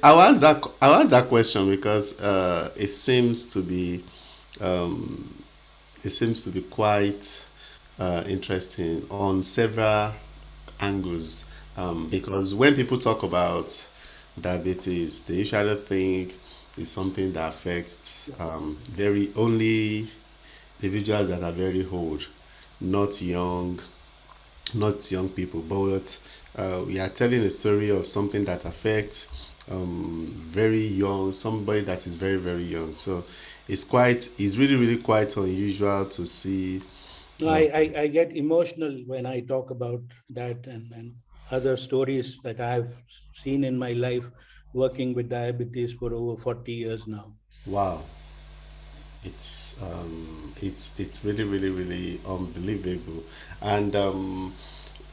I'll ask that question because um, it seems to be quite interesting on several angles. Because when people talk about diabetes, they usually think it's something that affects very only individuals that are very old, not young, not young people. But we are telling a story of something that affects very young, somebody that is very, very young. So it's really, really quite unusual to see. No, I get emotional when I talk about that and other stories that I've seen in my life working with diabetes for over 40 years now. Wow, it's really, really, really unbelievable. And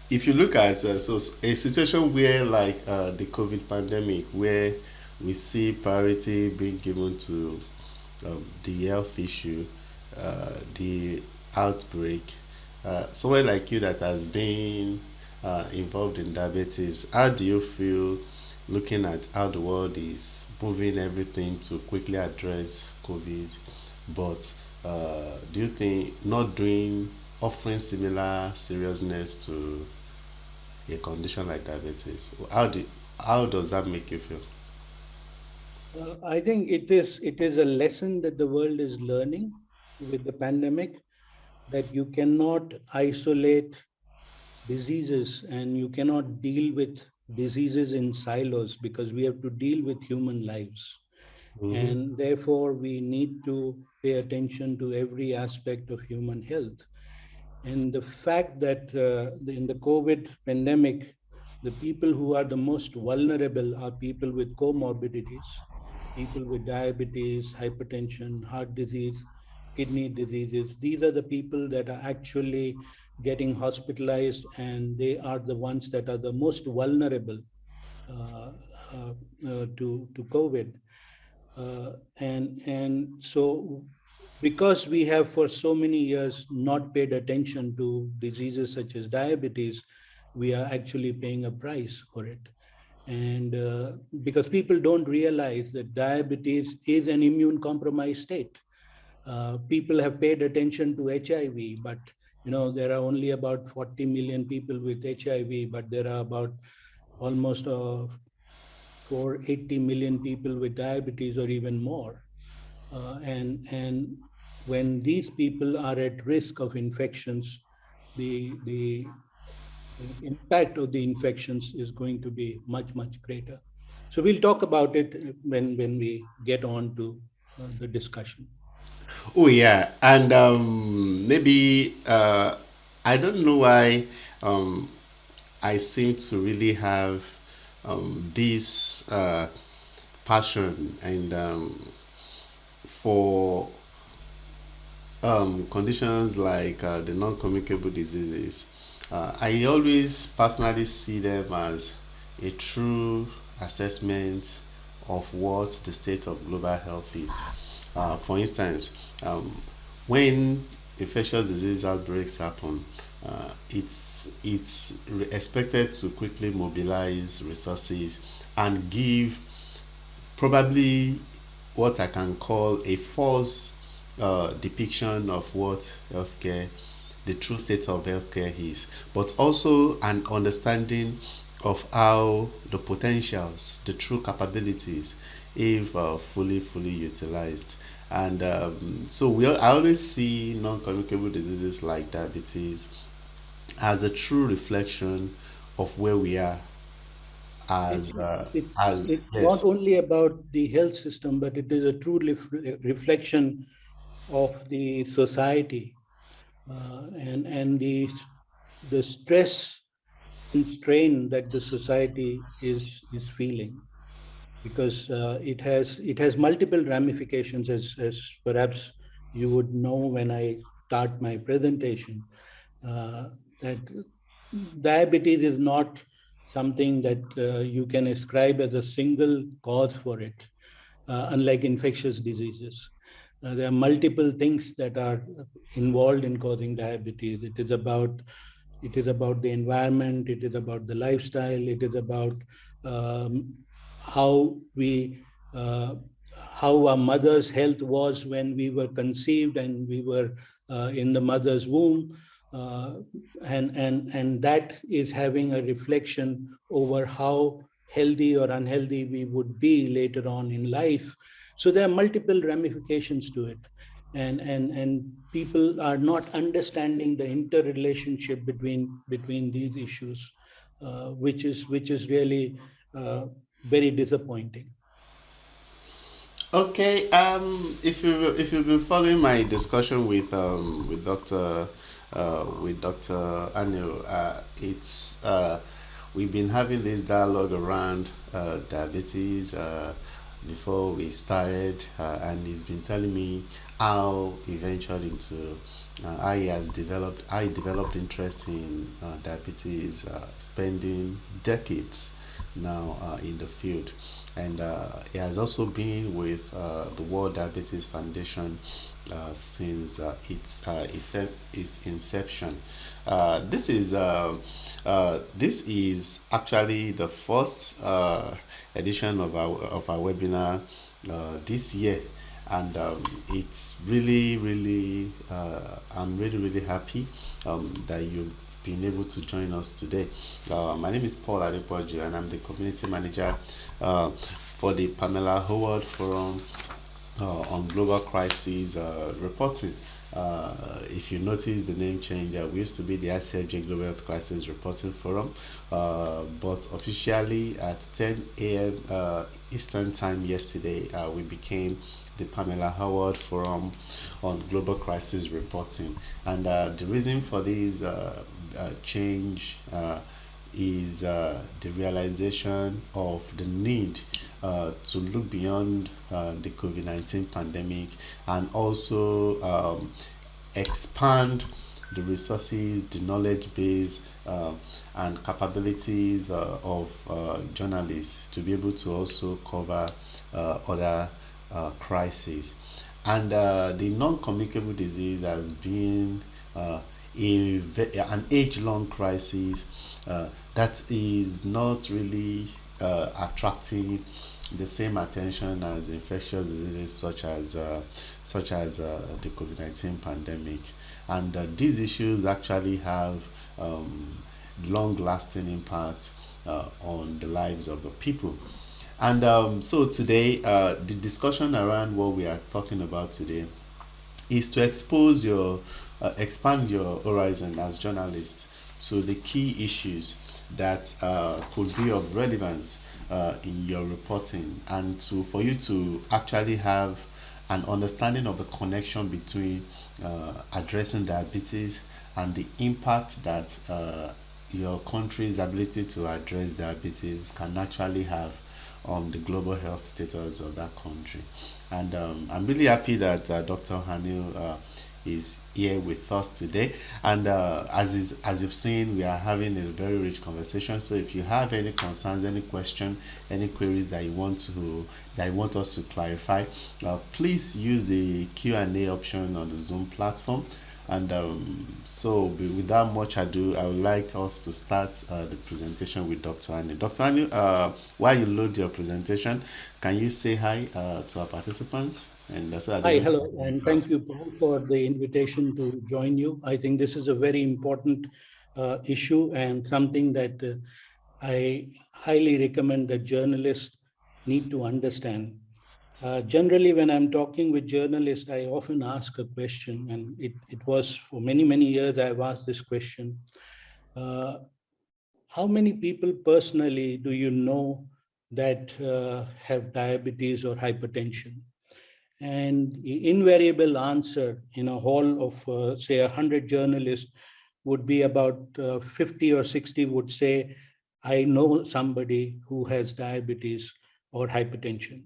if you look at a situation where like the COVID pandemic, where we see priority being given to the health issue, the outbreak. Someone like you that has been involved in diabetes, how do you feel looking at how the world is moving everything to quickly address COVID? But do you think not doing, offering similar seriousness to a condition like diabetes, how does that make you feel? I think it is a lesson that the world is learning with the pandemic, that you cannot isolate diseases and you cannot deal with diseases in silos, because we have to deal with human lives. Mm-hmm. And therefore, we need to pay attention to every aspect of human health. And the fact that in the COVID pandemic, the people who are the most vulnerable are people with comorbidities, people with diabetes, hypertension, heart disease, kidney diseases. These are the people that are actually getting hospitalized, and they are the ones that are the most vulnerable uh, uh, to COVID. And so, because we have for so many years not paid attention to diseases such as diabetes, we are actually paying a price for it. And because people don't realize that diabetes is an immune compromised state. People have paid attention to HIV, but there are only about 40 million people with HIV, but there are about almost 480 million people with diabetes, or even more. And when these people are at risk of infections, the impact of the infections is going to be much greater. So we'll talk about it when we get on to the discussion. Oh yeah, and maybe I don't know why um, I seem to really have this passion and for conditions like the non-communicable diseases. I always personally see them as a true assessment of what the state of global health is. For instance, when infectious disease outbreaks happen, it's expected to quickly mobilize resources and give probably what I can call a false depiction of what healthcare, the true state of healthcare is, but also an understanding of how the potentials, the true capabilities, if fully utilized. And I always see non-communicable diseases like diabetes as a true reflection of where we are It's as it's as it's not yes. only about the health system, but it is a true reflection of the society, and the stress and strain that the society is feeling, because it has multiple ramifications, as perhaps you would know when I start my presentation. That diabetes is not something that you can ascribe as a single cause for it, unlike infectious diseases. There are multiple things that are involved in causing diabetes. It is about the environment. It is about the lifestyle. It is about um, how we how our mother's health was when we were conceived and we were in the mother's womb, and that is having a reflection over how healthy or unhealthy we would be later on in life. So there are multiple ramifications to it, and people are not understanding the interrelationship between these issues, which is really very disappointing. Okay, if you've been following my discussion with Doctor Anil, it's we've been having this dialogue around diabetes before we started, and he's been telling me how he ventured into how he developed interest in diabetes, spending decades now in the field, and he has also been with the World Diabetes Foundation since its inception. This is actually the first edition of our webinar this year, and it's really I'm really happy that you've been able to join us today. My name is Paul Adepoju, and I'm the community manager for the Pamela Howard Forum on Global Crisis Reporting. If you notice the name change, we used to be the ICFJ Global Health Crisis Reporting Forum, but officially at 10 a.m. Eastern Time yesterday, we became the Pamela Howard Forum on Global Crisis Reporting. And the reason for this change is the realization of the need to look beyond the COVID-19 pandemic, and also expand the resources, the knowledge base, and capabilities of journalists to be able to also cover other crises. And the non-communicable disease has been an age-long crisis that is not really attracting the same attention as infectious diseases such as the COVID-19 pandemic. And these issues actually have long-lasting impact on the lives of the people. And so today, the discussion around what we are talking about today is to expand your horizon as journalists to the key issues that could be of relevance in your reporting, and for you to actually have an understanding of the connection between addressing diabetes and the impact that your country's ability to address diabetes can actually have on the global health status of that country. And I'm really happy that Dr. Hanil is here with us today. And as you've seen, we are having a very rich conversation. So if you have any concerns, any question, any queries that you want us to clarify, please use the Q&A option on the Zoom platform. And so without much ado, I would like us to start the presentation with Dr. Anil. Dr. Anil, while you load your presentation, can you say hi to our participants? And so Hi, hello, and thank you, Paul, for the invitation to join you. I think this is a very important issue and something that I highly recommend that journalists need to understand. Generally, when I'm talking with journalists, I often ask a question, and it was for many years I've asked this question. How many people personally do you know that have diabetes or hypertension? And the invariable answer in a hall of, say, 100 journalists would be about 50 or 60 would say, I know somebody who has diabetes or hypertension.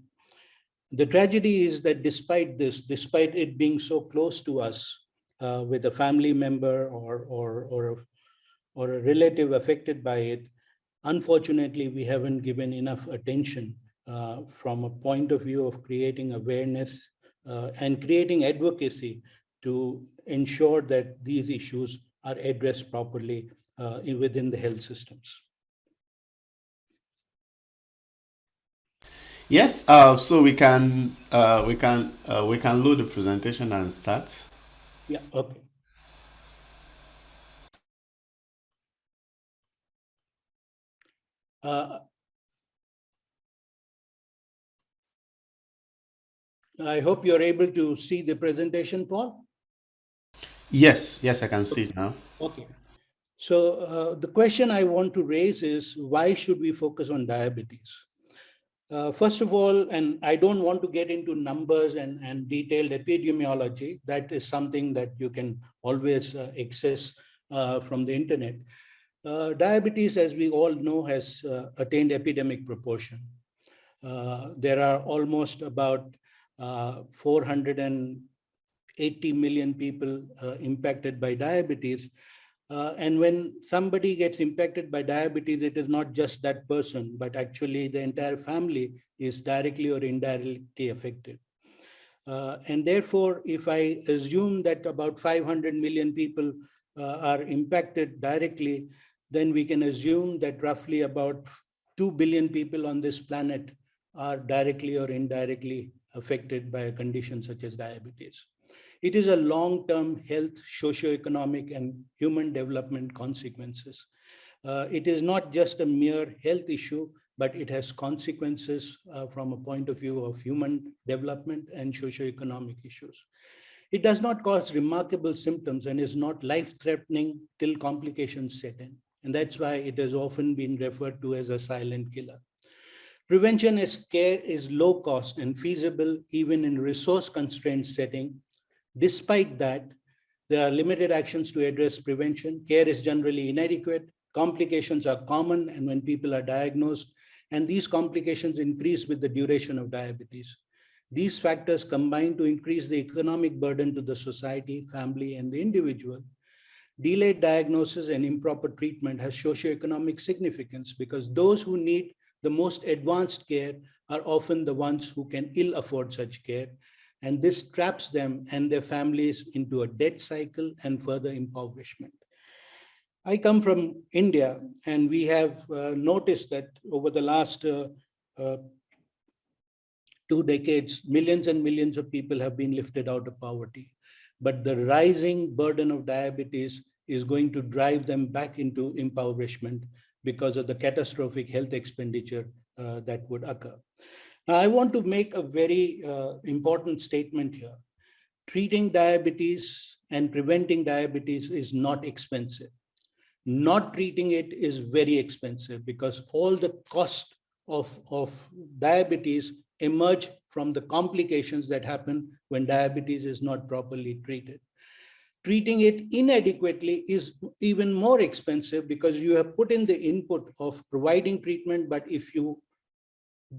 The tragedy is that despite this, despite it being so close to us, with a family member or a relative affected by it, unfortunately, we haven't given enough attention from a point of view of creating awareness and creating advocacy to ensure that these issues are addressed properly within the health systems. Yes, so we can load the presentation and start. Yeah, okay. Uh, I hope you're able to see the presentation, Paul. Yes, I can see it now. Okay. So the question I want to raise is, why should we focus on diabetes? First of all, and I don't want to get into numbers and detailed epidemiology. That is something that you can always access from the internet. Diabetes, as we all know, has attained epidemic proportion. There are almost about 480 million people impacted by diabetes. And when somebody gets impacted by diabetes, it is not just that person, but actually the entire family is directly or indirectly affected. And therefore, if I assume that about 500 million people are impacted directly, then we can assume that roughly about 2 billion people on this planet are directly or indirectly affected by a condition such as diabetes. It is a long-term health, socio-economic, and human development consequences. It is not just a mere health issue, but it has consequences from a point of view of human development and socio-economic issues. It does not cause remarkable symptoms and is not life-threatening till complications set in. And that's why it has often been referred to as a silent killer. Prevention as care is low cost and feasible even in resource-constrained setting. Despite that, there are limited actions to address prevention. Care is generally inadequate. Complications are common, and when people are diagnosed, and these complications increase with the duration of diabetes. These factors combine to increase the economic burden to the society, family, and the individual. Delayed diagnosis and improper treatment has socioeconomic significance because those who need the most advanced care are often the ones who can ill afford such care, and this traps them and their families into a debt cycle and further impoverishment. I come from India, and we have noticed that over the last uh, 2 decades, millions and millions of people have been lifted out of poverty. But the rising burden of diabetes is going to drive them back into impoverishment because of the catastrophic health expenditure that would occur. Now, I want to make a very important statement here. Treating diabetes and preventing diabetes is not expensive. Not treating it is very expensive because all the cost of diabetes emerge from the complications that happen when diabetes is not properly treated. Treating it inadequately is even more expensive because you have put in the input of providing treatment, but if you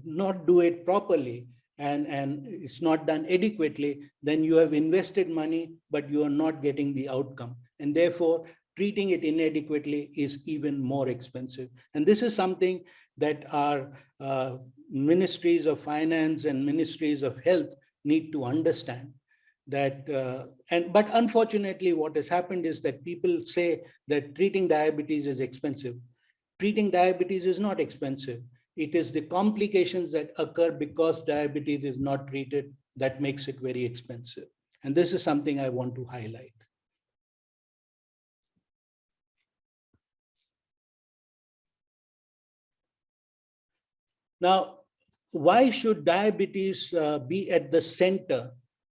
not do it properly and it's not done adequately, then you have invested money, but you are not getting the outcome. And therefore, treating it inadequately is even more expensive. And this is something that our ministries of finance and ministries of health need to understand. That but unfortunately, what has happened is that people say that treating diabetes is expensive. Treating diabetes is not expensive. It is the complications that occur because diabetes is not treated that makes it very expensive. And this is something I want to highlight. Now, why should diabetes be at the center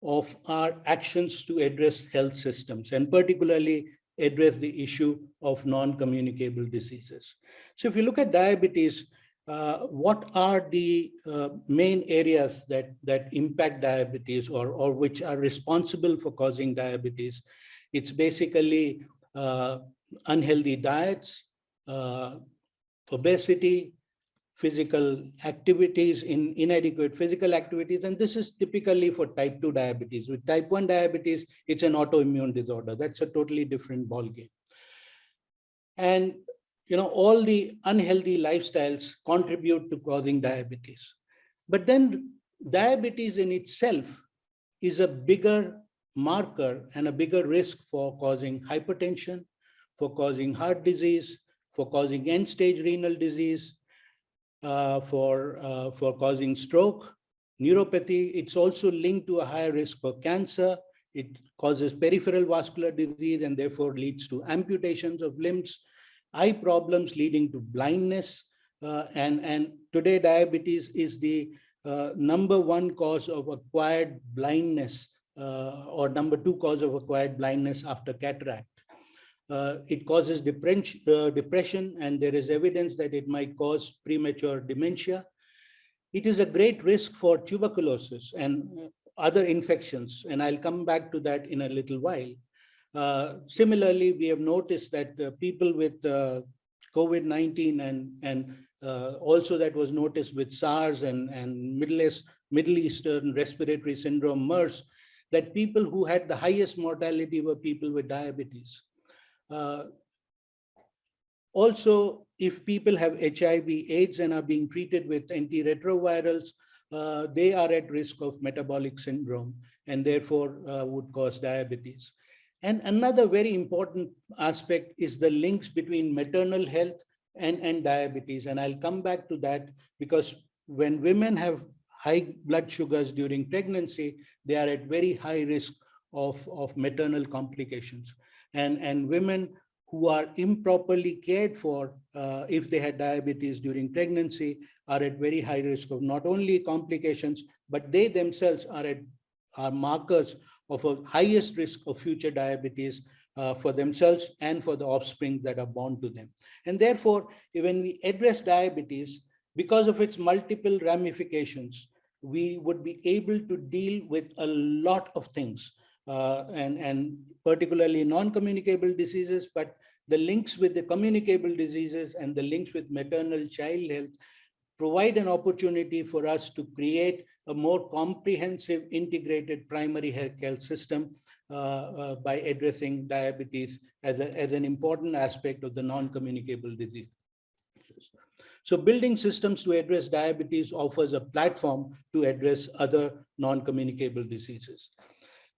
of our actions to address health systems, and particularly address the issue of non-communicable diseases? So if you look at diabetes, what are the main areas that impact diabetes or which are responsible for causing diabetes? It's basically unhealthy diets, obesity, physical activities, inadequate physical activities, and this is typically for type 2 diabetes. With type 1 diabetes, it's an autoimmune disorder. That's a totally different ballgame. And all the unhealthy lifestyles contribute to causing diabetes. But then diabetes in itself is a bigger marker and a bigger risk for causing hypertension, for causing heart disease, for causing end-stage renal disease, for causing stroke, neuropathy. It's also linked to a higher risk for cancer. It causes peripheral vascular disease and therefore leads to amputations of limbs, eye problems leading to blindness. And today, diabetes is the number one cause of acquired blindness, or number two cause of acquired blindness after cataract. It causes depression, and there is evidence that it might cause premature dementia. It is a great risk for tuberculosis and other infections, and I'll come back to that in a little while. Similarly, we have noticed that people with COVID-19 and also that was noticed with SARS and Middle Eastern respiratory syndrome, MERS, that people who had the highest mortality were people with diabetes. Also, if people have HIV, AIDS and are being treated with antiretrovirals, they are at risk of metabolic syndrome and therefore would cause diabetes. And another very important aspect is the links between maternal health and diabetes. And I'll come back to that, because when women have high blood sugars during pregnancy, they are at very high risk of maternal complications. And women who are improperly cared for, if they had diabetes during pregnancy, are at very high risk of not only complications, but they themselves are markers of a highest risk of future diabetes for themselves and for the offspring that are born to them. And therefore, when we address diabetes, because of its multiple ramifications, we would be able to deal with a lot of things, and particularly non-communicable diseases, but the links with the communicable diseases and the links with maternal child health provide an opportunity for us to create a more comprehensive integrated primary health system by addressing diabetes as an important aspect of the non-communicable disease. So building systems to address diabetes offers a platform to address other non-communicable diseases.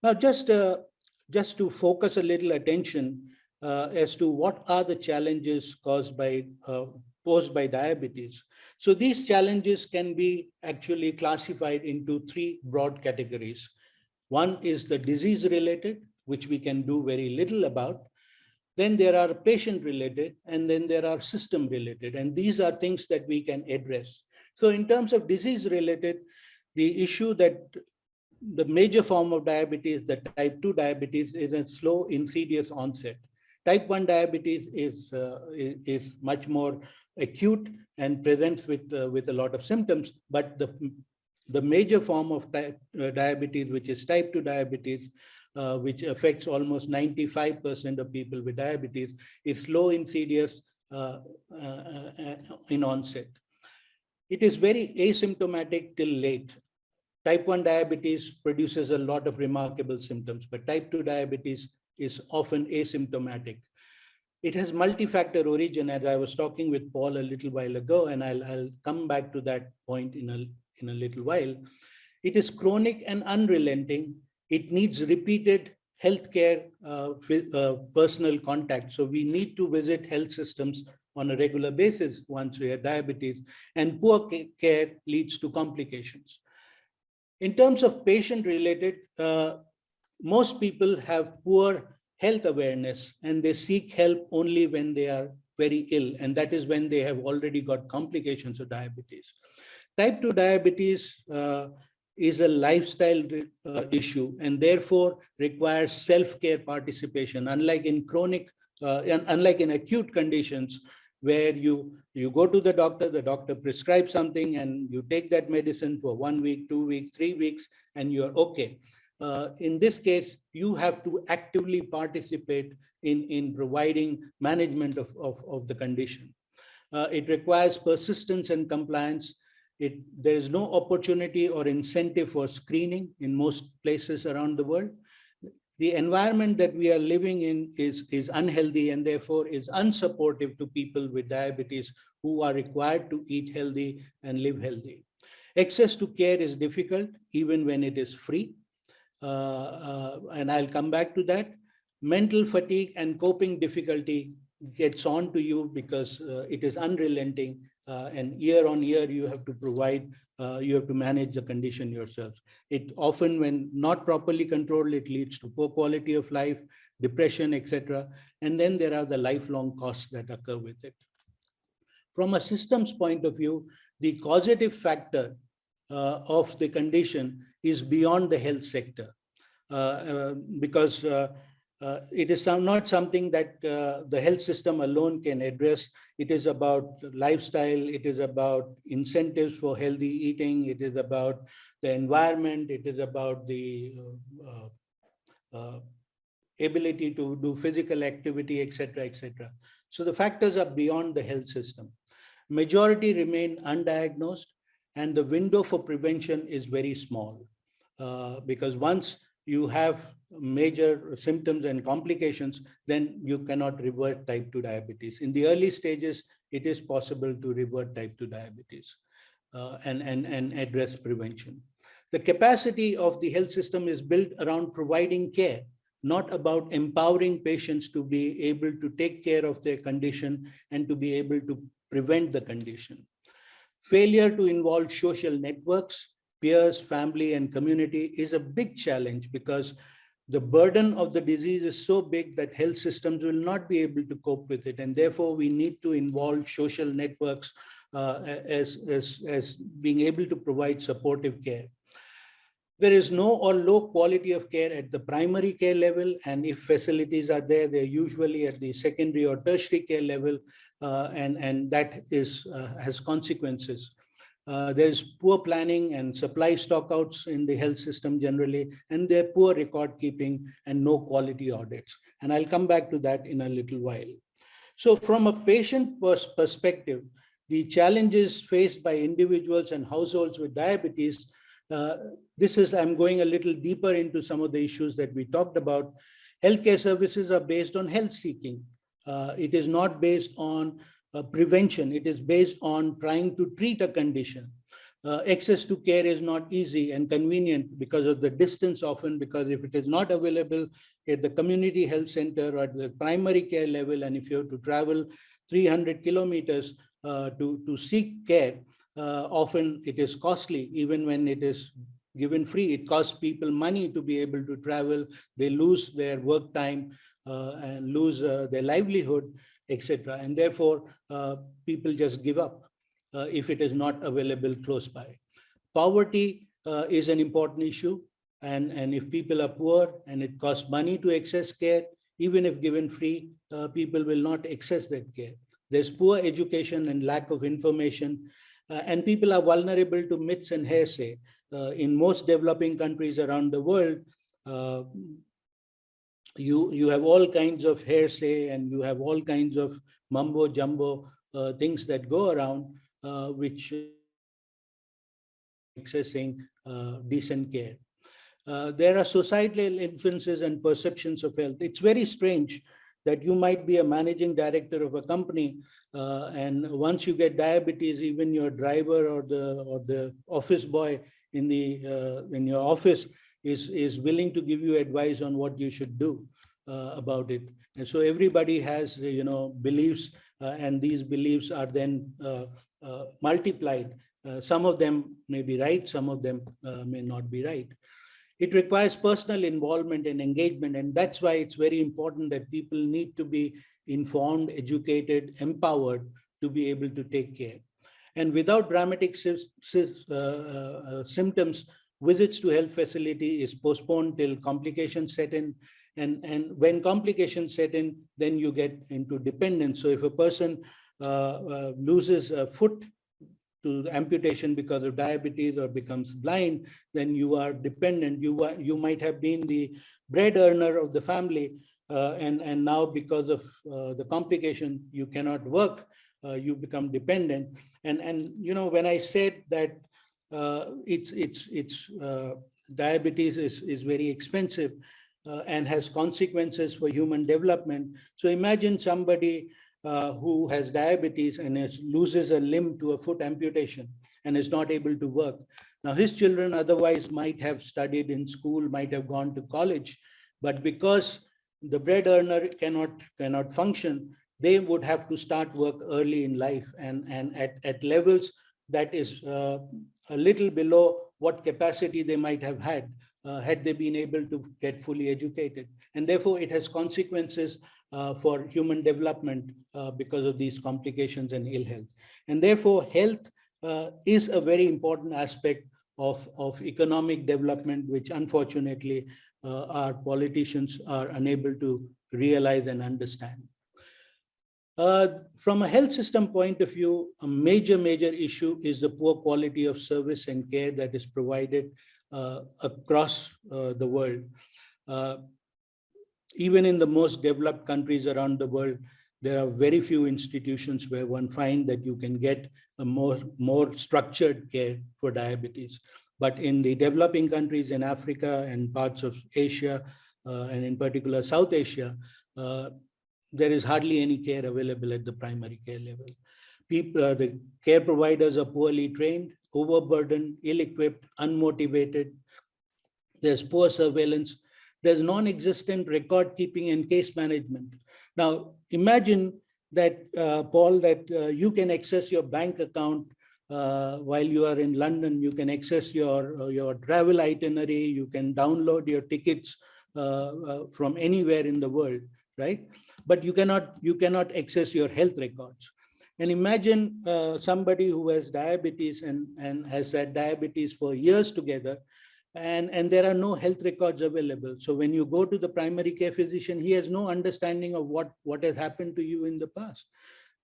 Now, just to focus a little attention as to what are the challenges posed by diabetes. So these challenges can be actually classified into three broad categories. One is the disease-related, which we can do very little about. Then there are patient-related, and then there are system-related. And these are things that we can address. So in terms of disease-related, the issue that the major form of diabetes, the type 2 diabetes, is a slow, insidious onset. Type 1 diabetes is much more acute and presents with a lot of symptoms, but the major form of diabetes, which is type 2 diabetes, which affects almost 95% of people with diabetes, is slow, insidious in onset. It is very asymptomatic till late. Type 1 diabetes produces a lot of remarkable symptoms, but type 2 diabetes is often asymptomatic. It has multi-factor origin, as I was talking with Paul a little while ago, and I'll come back to that point in a little while. It is chronic and unrelenting. It needs repeated healthcare personal contact. So we need to visit health systems on a regular basis once we have diabetes, and poor care leads to complications. In terms of patient-related, most people have poor health awareness and they seek help only when they are very ill, and that is when they have already got complications of diabetes. Type 2 diabetes is a lifestyle issue and therefore requires self-care participation, unlike in acute conditions where you go to the doctor prescribes something and you take that medicine for 1 week, 2 weeks, 3 weeks, and you're okay. In this case, you have to actively participate in providing management of the condition. It requires persistence and compliance. There is no opportunity or incentive for screening in most places around the world. The environment that we are living in is unhealthy and therefore is unsupportive to people with diabetes who are required to eat healthy and live healthy. Access to care is difficult even when it is free. And I'll come back to that. Mental fatigue and coping difficulty gets on to you because it is unrelenting and year on year you have to provide, you have to manage the condition yourself. It often, when not properly controlled, it leads to poor quality of life, depression, etc. And then there are the lifelong costs that occur with it. From a systems point of view, the causative factor of the condition is beyond the health sector, because it is not something that the health system alone can address. It is about lifestyle, it is about incentives for healthy eating, it is about the environment, it is about the ability to do physical activity, etc., etc. So the factors are beyond the health system. Majority remain undiagnosed, and the window for prevention is very small, because once you have major symptoms and complications, then you cannot revert type 2 diabetes. In the early stages, it is possible to revert type 2 diabetes and address prevention. The capacity of the health system is built around providing care, not about empowering patients to be able to take care of their condition and to be able to prevent the condition. Failure to involve social networks, peers, family, and community is a big challenge, because the burden of the disease is so big that health systems will not be able to cope with it. And therefore, we need to involve social networks as being able to provide supportive care. There is no or low quality of care at the primary care level, and if facilities are there, they're usually at the secondary or tertiary care level, and that has consequences. There's poor planning and supply stockouts in the health system generally, and there are poor record keeping and no quality audits. And I'll come back to that in a little while. So from a patient perspective, the challenges faced by individuals and households with diabetes, I'm going a little deeper into some of the issues that we talked about. Healthcare services are based on health seeking. It is not based on prevention. It is based on trying to treat a condition. Access to care is not easy and convenient because of the distance often, because if it is not available at the community health center or at the primary care level, and if you have to travel 300 kilometers to seek care, often it is costly. Even when it is given free, it costs people money to be able to travel. They lose their work time and lose their livelihood, etc. And therefore, people just give up if it is not available close by. Poverty is an important issue. And if people are poor and it costs money to access care, even if given free, people will not access that care. There's poor education and lack of information. And people are vulnerable to myths and hearsay. In most developing countries around the world, you have all kinds of hearsay, and you have all kinds of mumbo jumbo things that go around, which accessing decent care. There are societal influences and perceptions of health. It's very strange that you might be a managing director of a company, and once you get diabetes, even your driver or the office boy in your office is willing to give you advice on what you should do about it. And so everybody has beliefs, and these beliefs are then multiplied. Some of them may be right, some of them may not be right. It requires personal involvement and engagement, and that's why it's very important that people need to be informed, educated, empowered to be able to take care. And without dramatic symptoms, visits to health facility is postponed till complications set in. And when complications set in, then you get into dependence. So if a person loses a foot to amputation because of diabetes or becomes blind, then you are dependent. You might have been the bread earner of the family, and now because of the complication, you cannot work. You become dependent. And when I said that diabetes is very expensive and has consequences for human development. So imagine somebody who has diabetes and loses a limb to a foot amputation and is not able to work. Now, his children otherwise might have studied in school, might have gone to college, but because the bread earner cannot function, they would have to start work early in life and at levels that is a little below what capacity they might have had they been able to get fully educated. And therefore, it has consequences for human development because of these complications and ill health. And therefore, health is a very important aspect of economic development, which unfortunately our politicians are unable to realize and understand. From a health system point of view, a major issue is the poor quality of service and care that is provided across the world. Even in the most developed countries around the world, there are very few institutions where one finds that you can get a more structured care for diabetes. But in the developing countries in Africa and parts of Asia, and in particular South Asia, there is hardly any care available at the primary care level. The care providers are poorly trained, overburdened, ill-equipped, unmotivated. There's poor surveillance. There's non-existent record keeping and case management. Now, imagine that, Paul, that you can access your bank account while you are in London. You can access your travel itinerary. You can download your tickets from anywhere in the world, right? But you cannot access your health records. And imagine somebody who has diabetes and has had diabetes for years together, and there are no health records available. So when you go to the primary care physician, he has no understanding of what has happened to you in the past.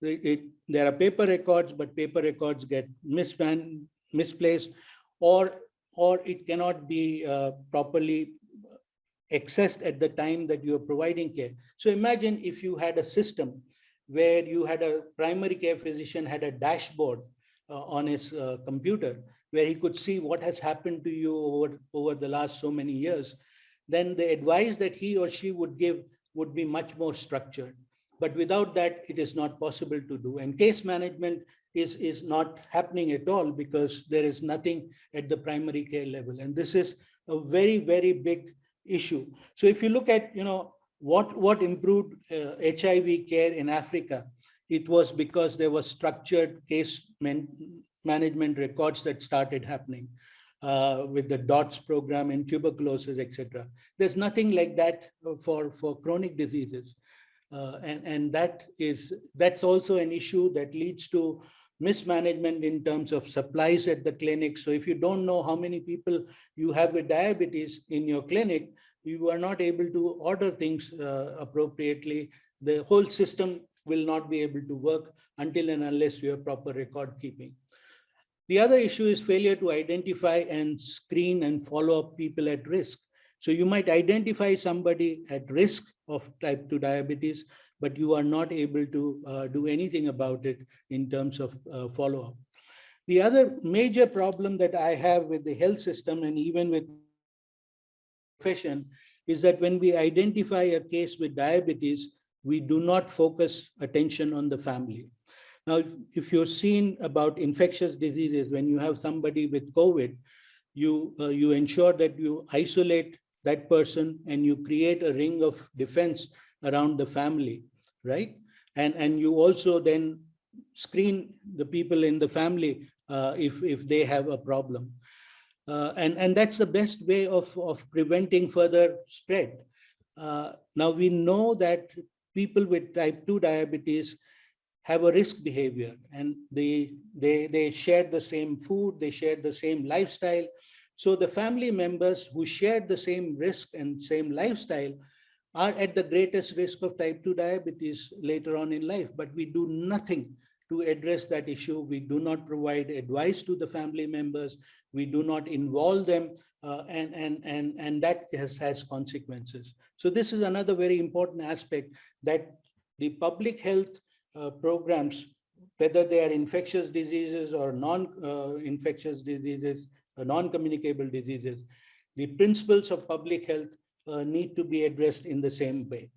There are paper records, but paper records get misplaced, or it cannot be properly accessed at the time that you are providing care. So imagine if you had a system where you had a primary care physician had a dashboard on his computer, where he could see what has happened to you over the last so many years, then the advice that he or she would give would be much more structured. But without that, it is not possible to do. And case management is not happening at all because there is nothing at the primary care level. And this is a very big issue. So if you look at, what improved HIV care in Africa, it was because there was structured case management records that started happening with the DOTS program in tuberculosis, etc. There's nothing like that for chronic diseases. And that's also an issue that leads to mismanagement in terms of supplies at the clinic. So if you don't know how many people you have with diabetes in your clinic, you are not able to order things appropriately. The whole system will not be able to work until and unless you have proper record keeping. The other issue is failure to identify and screen and follow up people at risk. So you might identify somebody at risk of type 2 diabetes, but you are not able to do anything about it in terms of follow-up. The other major problem that I have with the health system and even with profession is that when we identify a case with diabetes, we do not focus attention on the family. Now, if you're seen about infectious diseases, when you have somebody with COVID, you ensure that you isolate that person and you create a ring of defense around the family, right? And you also then screen the people in the family if they have a problem. And that's the best way of preventing further spread. Now we know that people with type 2 diabetes have a risk behavior, and they share the same food, they share the same lifestyle. So the family members who share the same risk and same lifestyle are at the greatest risk of type 2 diabetes later on in life. But we do nothing to address that issue. We do not provide advice to the family members. We do not involve them, and that has consequences. So this is another very important aspect, that the public health programs, whether they are infectious diseases or non-infectious diseases, non-communicable diseases, the principles of public health need to be addressed in the same way.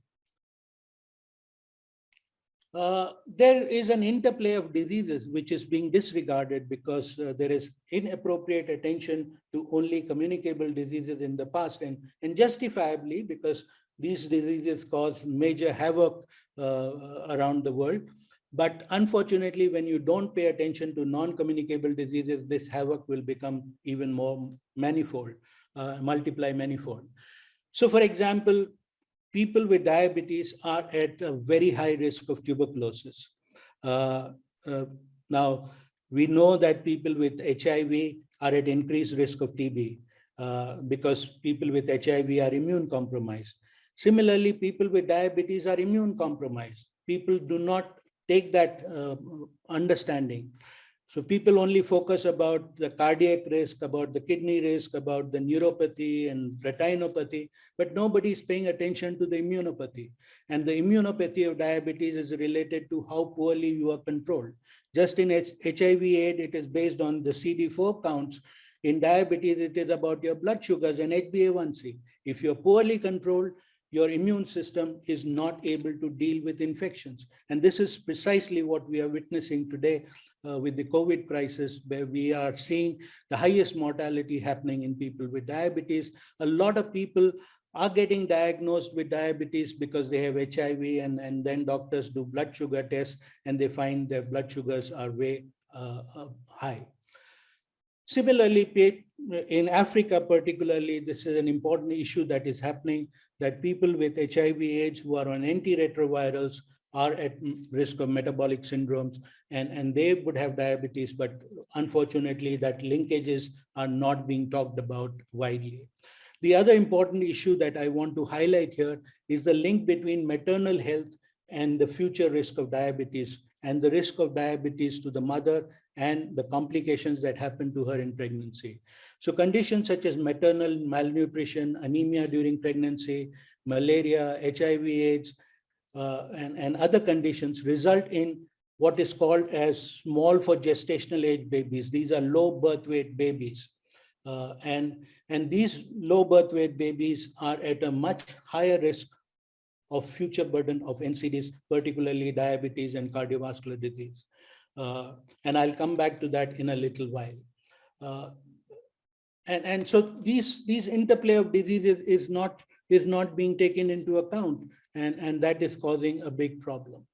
There is an interplay of diseases which is being disregarded because there is inappropriate attention to only communicable diseases in the past, and justifiably, because These diseases cause major havoc around the world. But unfortunately, when you don't pay attention to non-communicable diseases, this havoc will become even more manifold, multiply manifold. So for example, people with diabetes are at a very high risk of tuberculosis. Uh, uh, Now, we know that people with HIV are at increased risk of TB because people with HIV are immune compromised. Similarly, people with diabetes are immune compromised. People do not take that understanding. So people only focus about the cardiac risk, about the kidney risk, about the neuropathy and retinopathy, but nobody is paying attention to the immunopathy. And the immunopathy of diabetes is related to how poorly you are controlled. Just in HIV/AIDS, it is based on the CD4 counts. In diabetes, it is about your blood sugars and HbA1c. If you're poorly controlled, your immune system is not able to deal with infections. And this is precisely what we are witnessing today with the COVID crisis, where we are seeing the highest mortality happening in people with diabetes. A lot of people are getting diagnosed with diabetes because they have HIV, and then doctors do blood sugar tests and they find their blood sugars are way high. Similarly, in Africa particularly, this is an important issue that is happening, that people with HIV/AIDS who are on antiretrovirals are at risk of metabolic syndromes, and they would have diabetes, but unfortunately that linkages are not being talked about widely. The other important issue that I want to highlight here is the link between maternal health and the future risk of diabetes, and the risk of diabetes to the mother and the complications that happen to her in pregnancy. So conditions such as maternal malnutrition, anemia during pregnancy, malaria, HIV/AIDS, and other conditions result in what is called as small for gestational age babies. These are low birth weight babies. And these low birth weight babies are at a much higher risk of future burden of NCDs, particularly diabetes and cardiovascular disease. And I'll come back to that in a little while. And so these interplay of diseases is not being taken into account, and that is causing a big problem.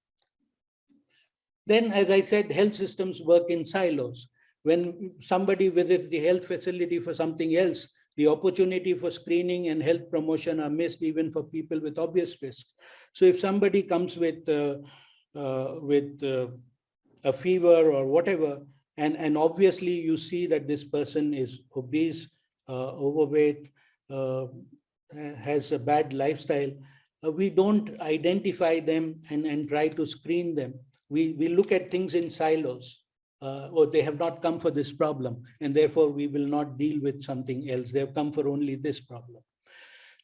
Then, as I said, health systems work in silos. When somebody visits the health facility for something else, the opportunity for screening and health promotion are missed even for people with obvious risks. So if somebody comes with a fever or whatever, and obviously you see that this person is obese, overweight, has a bad lifestyle, we don't identify them and try to screen them. We look at things in silos. Or they have not come for this problem, and therefore we will not deal with something else. They have come for only this problem.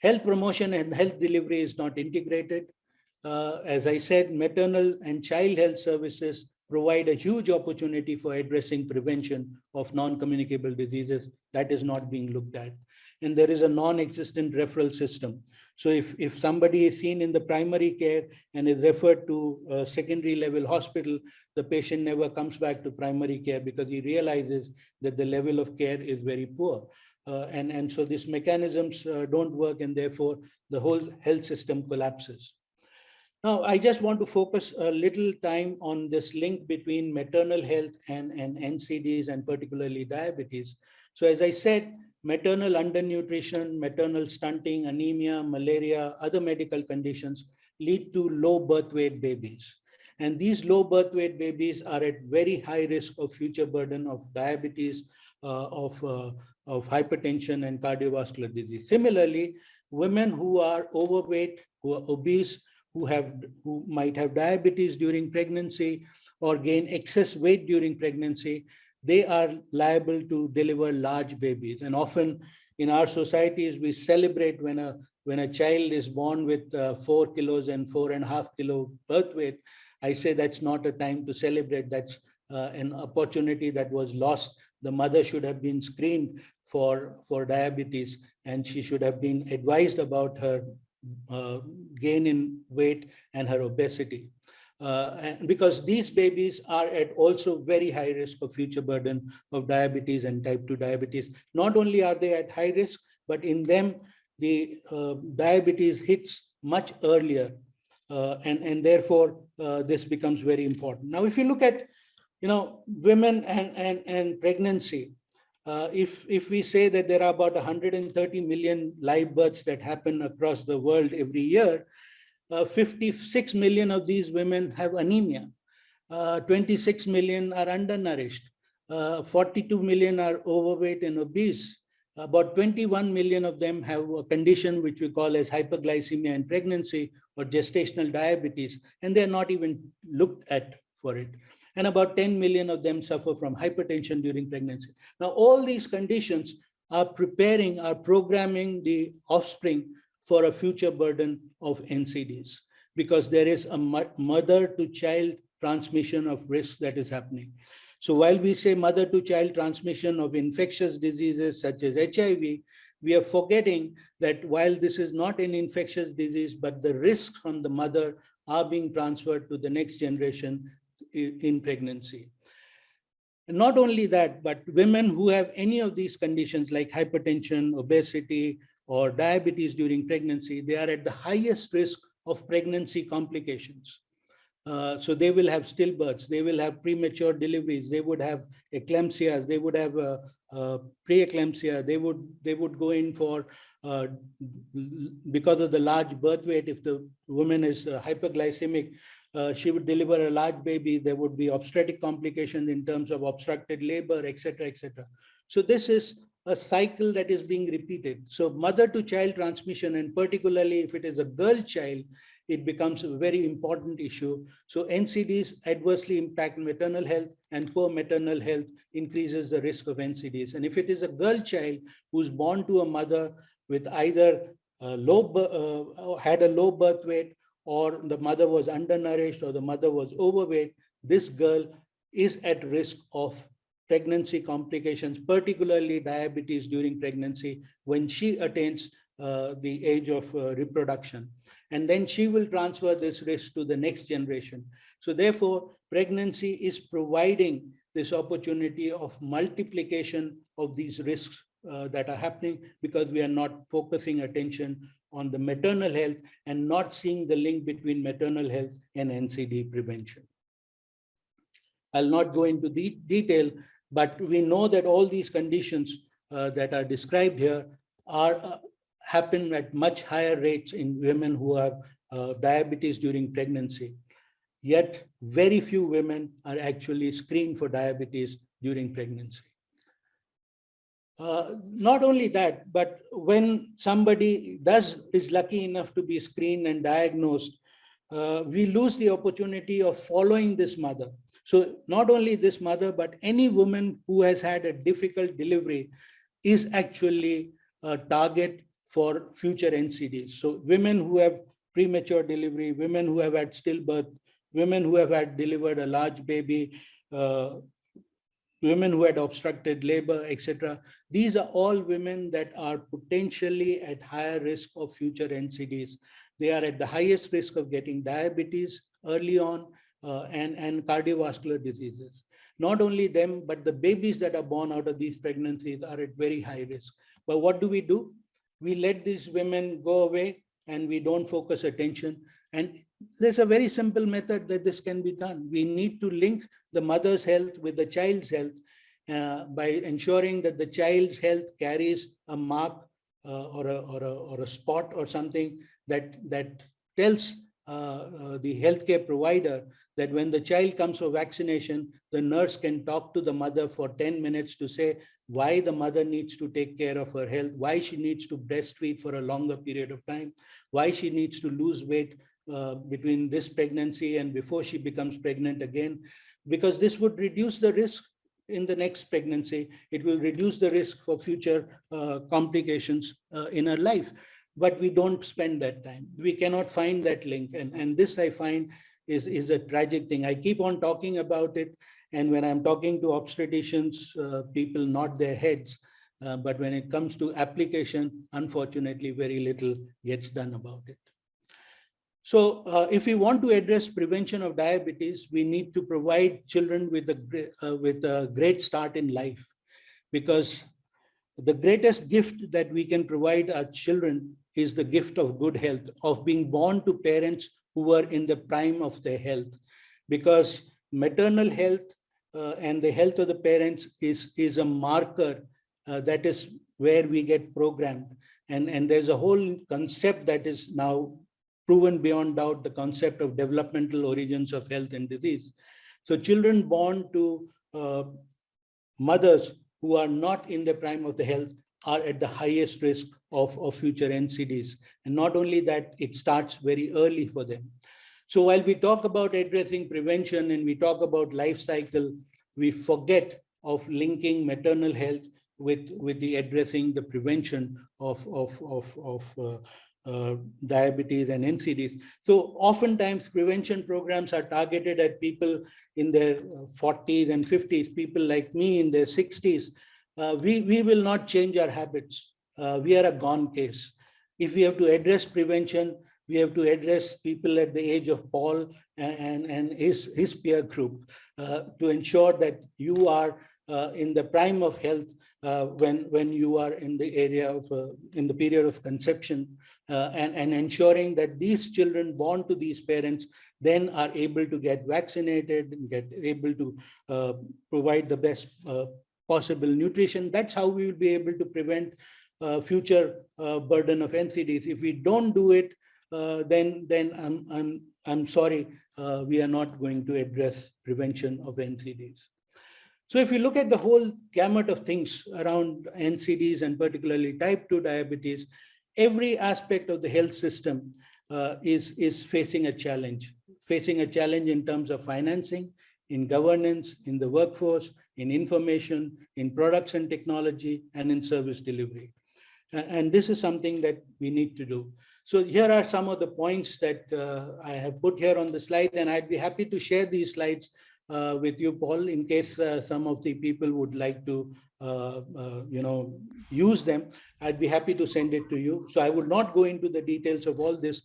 Health promotion and health delivery is not integrated. As I said, maternal and child health services provide a huge opportunity for addressing prevention of non-communicable diseases. That is not being looked at. And there is a non-existent referral system. So if somebody is seen in the primary care and is referred to a secondary level hospital, the patient never comes back to primary care because he realizes that the level of care is very poor. And so these mechanisms don't work, and therefore the whole health system collapses. Now, I just want to focus a little time on this link between maternal health and NCDs, and particularly diabetes. So as I said, maternal undernutrition, maternal stunting, anemia, malaria, other medical conditions lead to low birth weight babies. And these low birth weight babies are at very high risk of future burden of diabetes, of hypertension and cardiovascular disease. Similarly, women who are overweight, who are obese, who might have diabetes during pregnancy or gain excess weight during pregnancy, they are liable to deliver large babies. And often in our societies, we celebrate when a child is born with 4 kilos and 4.5 kilo birth weight. I say that's not a time to celebrate. That's an opportunity that was lost. The mother should have been screened for diabetes, and she should have been advised about her gain in weight and her obesity. Because these babies are at also very high risk of future burden of diabetes and type 2 diabetes. Not only are they at high risk, but in them, the diabetes hits much earlier. And therefore, this becomes very important. Now, if you look at, women and pregnancy, if we say that there are about 130 million live births that happen across the world every year, 56 million of these women have anemia. 26 million are undernourished. 42 million are overweight and obese. About 21 million of them have a condition which we call as hyperglycemia in pregnancy or gestational diabetes, and they're not even looked at for it. And about 10 million of them suffer from hypertension during pregnancy. Now, all these conditions are programming the offspring for a future burden of NCDs, because there is a mother-to-child transmission of risk that is happening. So while we say mother-to-child transmission of infectious diseases such as HIV, we are forgetting that while this is not an infectious disease, but the risks from the mother are being transferred to the next generation in pregnancy. And not only that, but women who have any of these conditions like hypertension, obesity, or diabetes during pregnancy, they are at the highest risk of pregnancy complications. So they will have stillbirths, they will have premature deliveries, they would have eclampsia, they would have preeclampsia, they would go in for, because of the large birth weight, if the woman is hyperglycemic, she would deliver a large baby, there would be obstetric complications in terms of obstructed labor, etc., etc. So this is a cycle that is being repeated. So mother-to-child transmission, and particularly if it is a girl child, it becomes a very important issue. So NCDs adversely impact maternal health, and poor maternal health increases the risk of NCDs. And if it is a girl child who's born to a mother with either had a low birth weight, or the mother was undernourished, or the mother was overweight, this girl is at risk of pregnancy complications, particularly diabetes during pregnancy, when she attains the age of reproduction. And then she will transfer this risk to the next generation. So therefore, pregnancy is providing this opportunity of multiplication of these risks that are happening, because we are not focusing attention on the maternal health and not seeing the link between maternal health and NCD prevention. I'll not go into the detail, but we know that all these conditions that are described here happen at much higher rates in women who have diabetes during pregnancy. Yet very few women are actually screened for diabetes during pregnancy. Not only that, but when somebody is lucky enough to be screened and diagnosed, we lose the opportunity of following this mother. So not only this mother, but any woman who has had a difficult delivery is actually a target for future NCDs. So women who have premature delivery, women who have had stillbirth, women who have had delivered a large baby, women who had obstructed labor, etc. These are all women that are potentially at higher risk of future NCDs. They are at the highest risk of getting diabetes early on and cardiovascular diseases. Not only them, but the babies that are born out of these pregnancies are at very high risk. But what do? We let these women go away and we don't focus attention. And there's a very simple method that this can be done. We need to link the mother's health with the child's health by ensuring that the child's health carries a mark or a spot or something that tells the healthcare provider that when the child comes for vaccination, the nurse can talk to the mother for 10 minutes to say why the mother needs to take care of her health, why she needs to breastfeed for a longer period of time, why she needs to lose weight between this pregnancy and before she becomes pregnant again, because this would reduce the risk in the next pregnancy. It will reduce the risk for future complications in her life. But we don't spend that time. We cannot find that link. And this, I find, is a tragic thing. I keep on talking about it. And when I'm talking to obstetricians, people nod their heads. But when it comes to application, unfortunately, very little gets done about it. So if we want to address prevention of diabetes, we need to provide children with a great start in life, because the greatest gift that we can provide our children is the gift of good health, of being born to parents who are in the prime of their health. Because maternal health and the health of the parents is a marker that is where we get programmed. And there's a whole concept that is now proven beyond doubt, the concept of developmental origins of health and disease. So children born to mothers who are not in the prime of the health are at the highest risk of future NCDs. And not only that, it starts very early for them. So while we talk about addressing prevention and we talk about life cycle, we forget of linking maternal health with the addressing the prevention of diabetes and NCDs. So oftentimes prevention programs are targeted at people in their 40s and 50s, people like me in their 60s. We will not change our habits. We are a gone case. If we have to address prevention, we have to address people at the age of Paul and his peer group to ensure that you are in the prime of health when you are in the area of in the period of conception, and ensuring that these children born to these parents then are able to get vaccinated and get able to provide the best possible nutrition. That's how we will be able to prevent future burden of NCDs. If we don't do it, then I'm sorry, we are not going to address prevention of NCDs. So if you look at the whole gamut of things around NCDs and particularly type 2 diabetes, every aspect of the health system is facing a challenge in terms of financing, in governance, in the workforce, in information, in products and technology, and in service delivery. And this is something that we need to do. So here are some of the points that I have put here on the slide, and I'd be happy to share these slides with you, Paul, in case some of the people would like to, use them. I'd be happy to send it to you. So I would not go into the details of all this,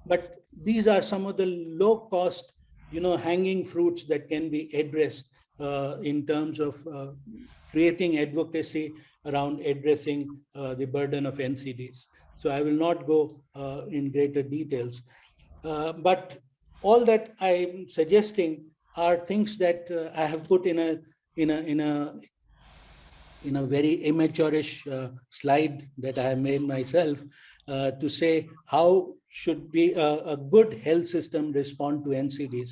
but these are some of the low-cost, hanging fruits that can be addressed in terms of creating advocacy around addressing the burden of NCDs. So I will not go in greater details, but all that I'm suggesting are things that I have put in a very amateurish slide that I have made myself to say how should be a good health system respond to NCDs.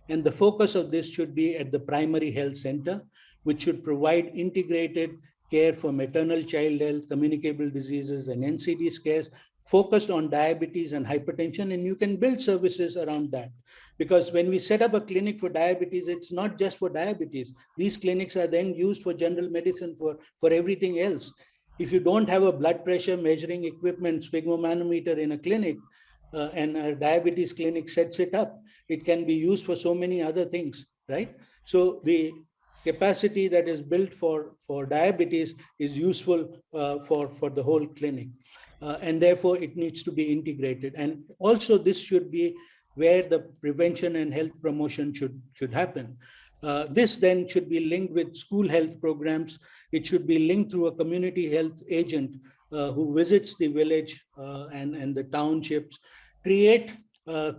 And the focus of this should be at the primary health center, which should provide integrated care for maternal child health, communicable diseases, and NCDs care focused on diabetes and hypertension. And you can build services around that. Because when we set up a clinic for diabetes, it's not just for diabetes. These clinics are then used for general medicine, for everything else. If you don't have a blood pressure measuring equipment, sphygmomanometer in a clinic, and a diabetes clinic sets it up, it can be used for so many other things, right? So the capacity that is built for diabetes is useful for the whole clinic. And therefore, it needs to be integrated. And also, this should be where the prevention and health promotion should happen. This then should be linked with school health programs. It should be linked through a community health agent who visits the village and the townships, create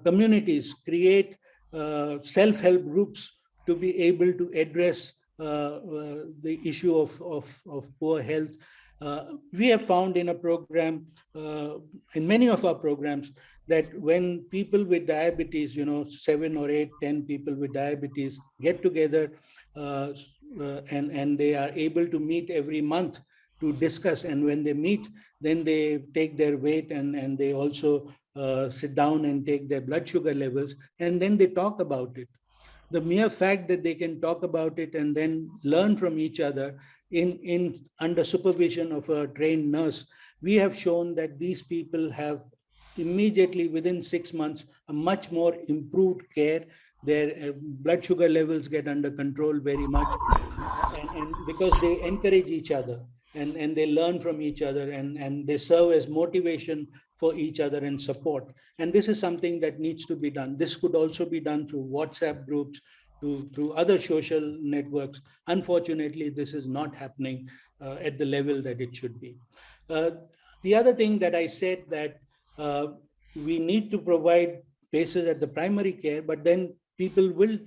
communities, create self-help groups to be able to address the issue of poor health. We have found in a program, in many of our programs, that when people with diabetes, 7 or 8, 10 people with diabetes get together and they are able to meet every month to discuss. And when they meet, then they take their weight and they also sit down and take their blood sugar levels, and then they talk about it. The mere fact that they can talk about it and then learn from each other in under supervision of a trained nurse, we have shown that these people have immediately within 6 months a much more improved care. Their blood sugar levels get under control very much, and because they encourage each other and they learn from each other and they serve as motivation for each other and support. And this is something that needs to be done. This could also be done through WhatsApp groups through other social networks. Unfortunately, this is not happening at the level that it should be. The other thing that I said, that we need to provide basis at the primary care, but then people will,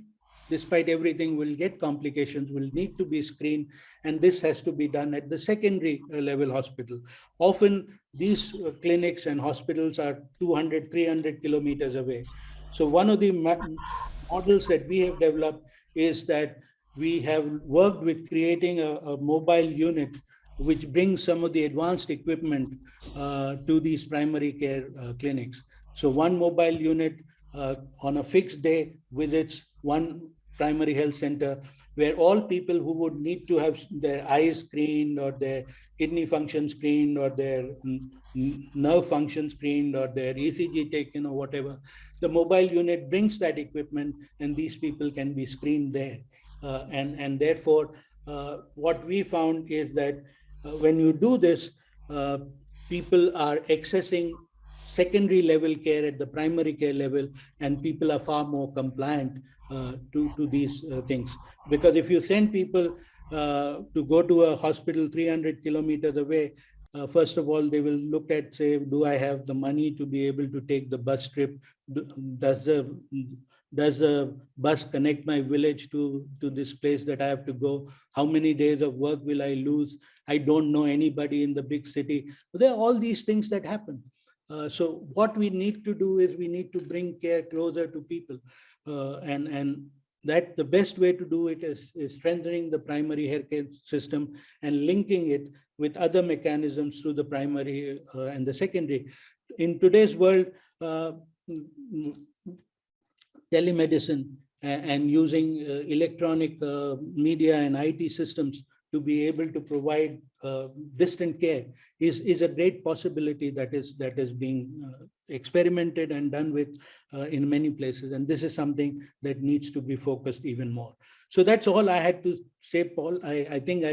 despite everything, will get complications, will need to be screened, and this has to be done at the secondary level hospital. Often these clinics and hospitals are 200, 300 kilometers away. So one of the models that we have developed is that we have worked with creating a mobile unit which brings some of the advanced equipment to these primary care clinics. So one mobile unit on a fixed day visits one primary health center, where all people who would need to have their eyes screened or their kidney function screened or their nerve function screened or their ECG taken or whatever, the mobile unit brings that equipment and these people can be screened there. And therefore, what we found is that when you do this, people are accessing secondary level care at the primary care level, and people are far more compliant to these things. Because if you send people to go to a hospital 300 kilometers away, first of all, they will look at, say, do I have the money to be able to take the bus trip? Does the bus connect my village to this place that I have to go? How many days of work will I lose? I don't know anybody in the big city. There are all these things that happen. So what we need to do is we need to bring care closer to people. And that the best way to do it is strengthening the primary healthcare system and linking it with other mechanisms through the primary and the secondary. In today's world, telemedicine and using electronic media and IT systems to be able to provide distant care is a great possibility that is being experimented and done with in many places. And this is something that needs to be focused even more. So that's all I had to say, Paul. I think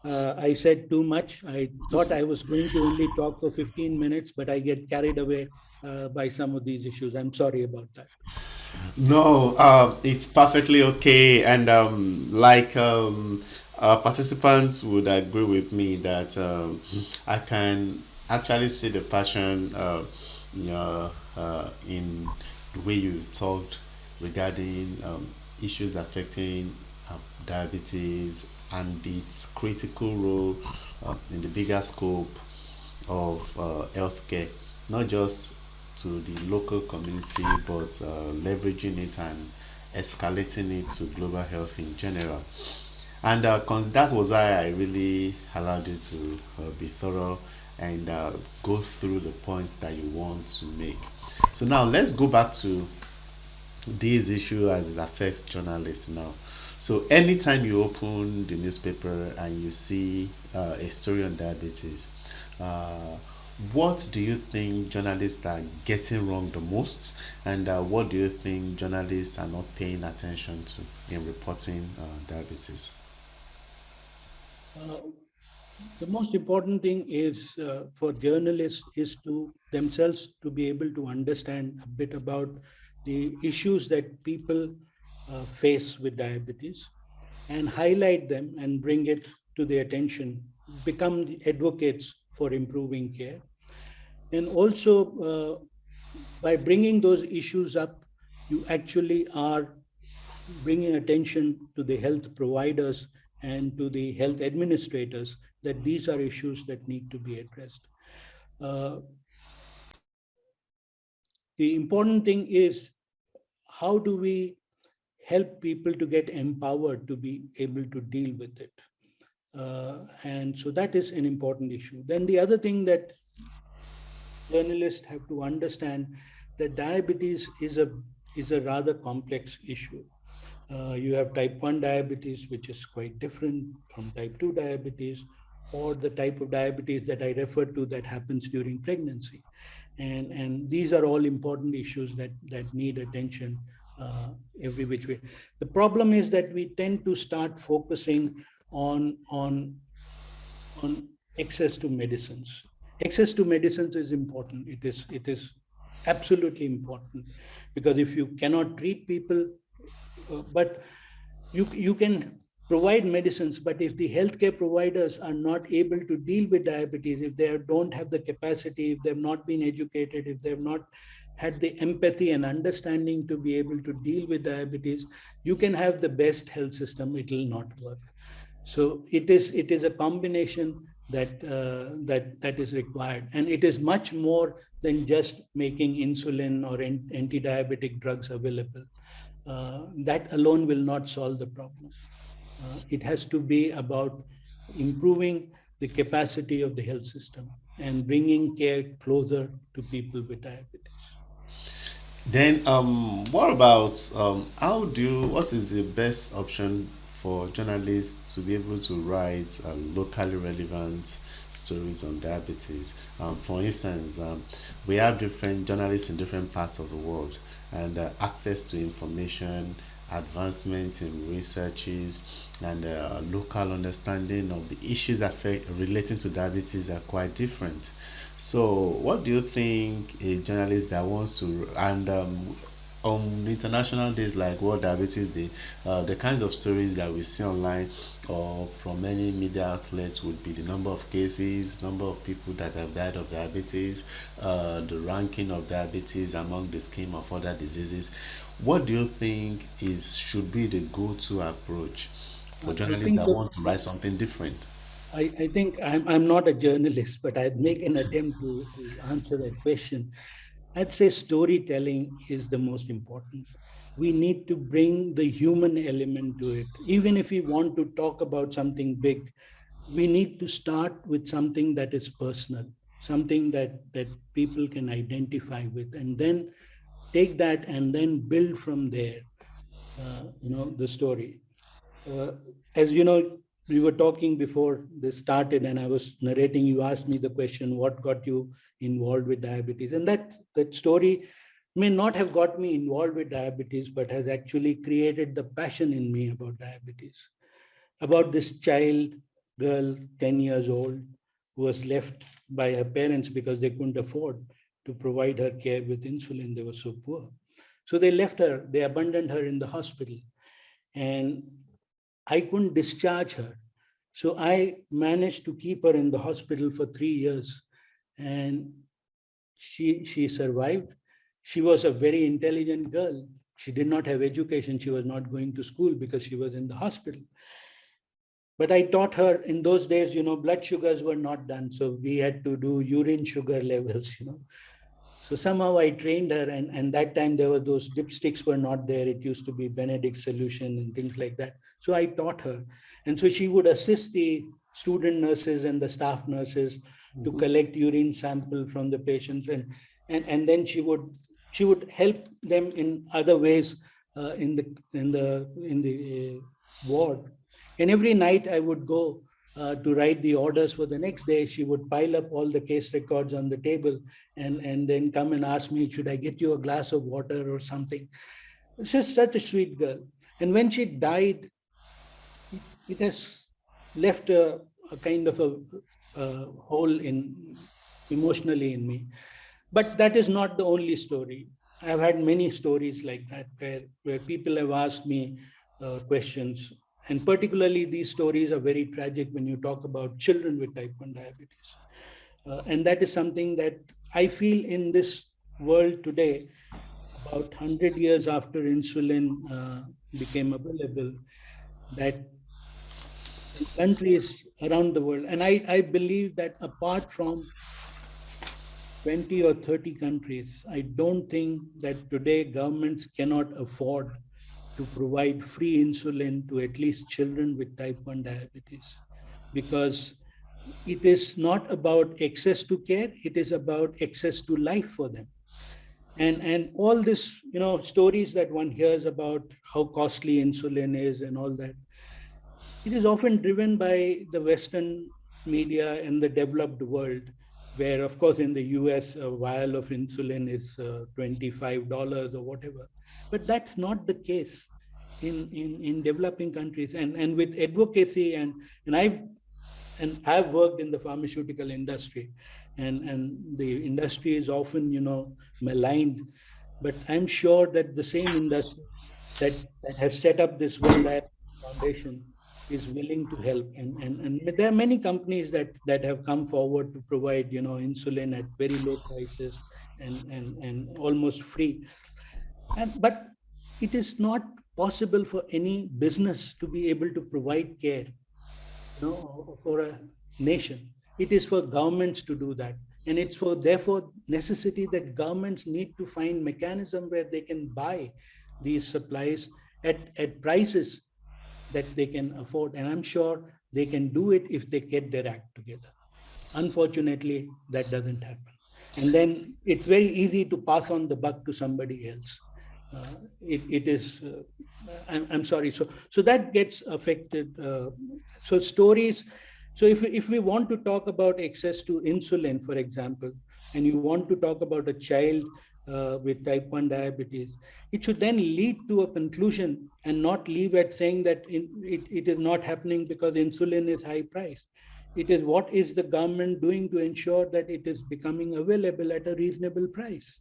I said too much. I thought I was going to only talk for 15 minutes, but I get carried away by some of these issues. I'm sorry about that. No, it's perfectly okay, and participants would agree with me that I can actually see the passion, in the way you talked regarding issues affecting diabetes and its critical role in the bigger scope of healthcare, not just to the local community, but leveraging it and escalating it to global health in general. And that was why I really allowed you to be thorough and go through the points that you want to make. So now let's go back to this issue as it affects journalists now. So anytime you open the newspaper and you see a story on diabetes, uh, what do you think journalists are getting wrong the most, and what do you think journalists are not paying attention to in reporting diabetes? Uh, the most important thing is for journalists is to themselves to be able to understand a bit about the issues that people face with diabetes and highlight them and bring it to their attention, become the advocates for improving care. And also, by bringing those issues up, you actually are bringing attention to the health providers and to the health administrators that these are issues that need to be addressed. Uh, the important thing is, how do we help people to get empowered to be able to deal with it? And so that is an important issue. Then the other thing that journalists have to understand, that diabetes is a rather complex issue. You have type 1 diabetes, which is quite different from type 2 diabetes, or the type of diabetes that I referred to that happens during pregnancy. And these are all important issues that need attention every which way. The problem is that we tend to start focusing on access to medicines. Access to medicines is important. It is absolutely important, because if you cannot treat people But you can provide medicines, but if the healthcare providers are not able to deal with diabetes, if they don't have the capacity, if they've not been educated, if they've not had the empathy and understanding to be able to deal with diabetes, you can have the best health system, it will not work. So it is a combination that is required, and it is much more than just making insulin or anti-diabetic drugs available. That alone will not solve the problem. It has to be about improving the capacity of the health system and bringing care closer to people with diabetes. Then, what about what is the best option for journalists to be able to write locally relevant stories on diabetes? For instance, we have different journalists in different parts of the world, and access to information, advancement in researches, and local understanding of the issues relating to diabetes are quite different. So, what do you think a journalist that wants to, and on international days like World Diabetes Day, the kinds of stories that we see online or from many media outlets would be the number of cases, number of people that have died of diabetes, the ranking of diabetes among the scheme of other diseases. What do you think is should be the go-to approach for I journalists think that that want to write something different? I think I'm not a journalist, but I'd make an attempt to answer that question. I'd say storytelling is the most important. We need to bring the human element to it. Even if we want to talk about something big, we need to start with something that is personal, something that people can identify with, and then take that and then build from there, the story. Uh, as you know, we were talking before this started, and I was narrating. You asked me the question, "What got you involved with diabetes?" And that story may not have got me involved with diabetes, but has actually created the passion in me about diabetes. About this child, girl, 10 years old, who was left by her parents because they couldn't afford to provide her care with insulin. They were so poor. So they left her, they abandoned her in the hospital. And I couldn't discharge her. So I managed to keep her in the hospital for 3 years. And she survived. She was a very intelligent girl. She did not have education. She was not going to school because she was in the hospital. But I taught her in those days, blood sugars were not done. So we had to do urine sugar levels. So somehow I trained her, and that time there were those dipsticks were not there. It used to be Benedict solution and things like that. So I taught her. And so she would assist the student nurses and the staff nurses to collect urine sample from the patients. And then she would help them in other ways in the ward. And every night I would go to write the orders for the next day. She would pile up all the case records on the table and then come and ask me, should I get you a glass of water or something? She's such a sweet girl. And when she died, it has left a kind of a hole in emotionally in me. But that is not the only story. I've had many stories like that where people have asked me questions. And particularly, these stories are very tragic when you talk about children with type 1 diabetes. And that is something that I feel in this world today, about 100 years after insulin became available, that countries around the world, and I believe that apart from 20 or 30 countries, I don't think that today governments cannot afford to provide free insulin to at least children with type 1 diabetes, because it is not about access to care, it is about access to life for them. And all this, stories that one hears about how costly insulin is and all that, it is often driven by the Western media and the developed world, where, of course, in the US, a vial of insulin is $25 or whatever. But that's not the case in developing countries. And with advocacy, and I've worked in the pharmaceutical industry, and the industry is often, maligned. But I'm sure that the same industry that has set up this World Diabetes Foundation is willing to help. And there are many companies that have come forward to provide, insulin at very low prices and almost free. But it is not possible for any business to be able to provide care, for a nation. It is for governments to do that. And it's for, therefore, necessity that governments need to find mechanism where they can buy these supplies at prices that they can afford. And I'm sure they can do it if they get their act together. Unfortunately, that doesn't happen. And then it's very easy to pass on the buck to somebody else. It is, I'm sorry. So that gets affected. So stories. So if we want to talk about access to insulin, for example, and you want to talk about a child with type 1 diabetes, it should then lead to a conclusion and not leave at saying that it is not happening because insulin is high priced. It is what is the government doing to ensure that it is becoming available at a reasonable price.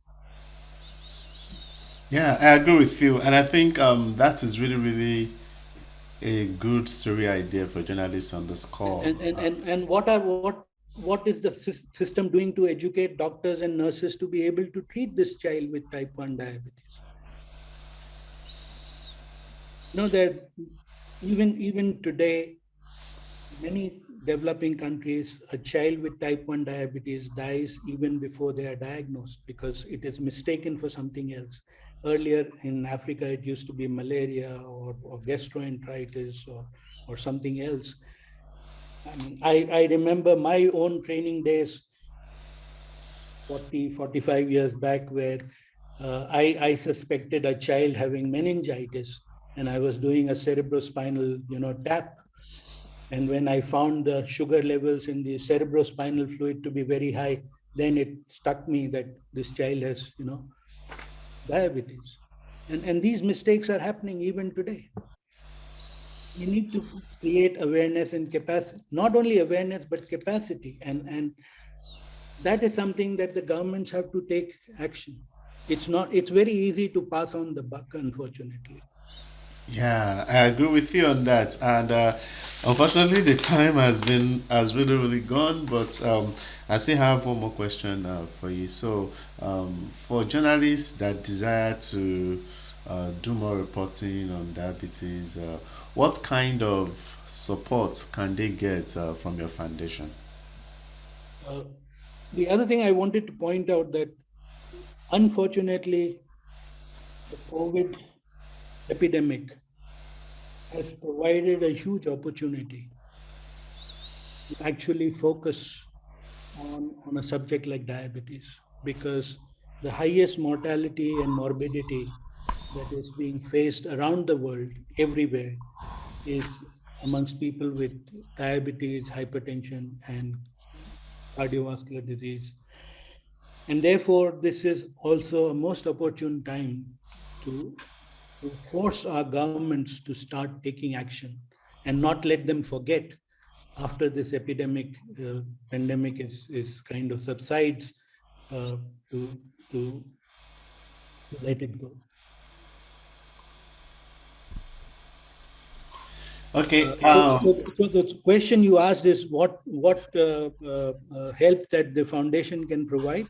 Yeah, I agree with you, and I think that is really, really a good story idea for journalists on this call. And what is the system doing to educate doctors and nurses to be able to treat this child with type 1 diabetes? That even today, many developing countries, a child with type 1 diabetes dies even before they are diagnosed because it is mistaken for something else. Earlier in Africa, it used to be malaria or gastroenteritis or something else. I mean, I remember my own training days 45 years back where I suspected a child having meningitis and I was doing a cerebrospinal, tap. And when I found the sugar levels in the cerebrospinal fluid to be very high, then it struck me that this child has, diabetes. And these mistakes are happening even today. We need to create awareness and capacity, not only awareness, but capacity. And that is something that the governments have to take action. It's very easy to pass on the buck, unfortunately. Yeah, I agree with you on that. And unfortunately, the time has really, really gone. But I still have one more question for you. So, for journalists that desire to do more reporting on diabetes, what kind of support can they get from your foundation? Uh, the other thing I wanted to point out that unfortunately, the COVID epidemic has provided a huge opportunity to actually focus on a subject like diabetes, because the highest mortality and morbidity that is being faced around the world, everywhere, is amongst people with diabetes, hypertension, and cardiovascular disease. And therefore, this is also a most opportune time to, to force our governments to start taking action and not let them forget after this pandemic is kind of subsides, uh, to, to, to let it go. Okay. So the question you asked is what help that the foundation can provide.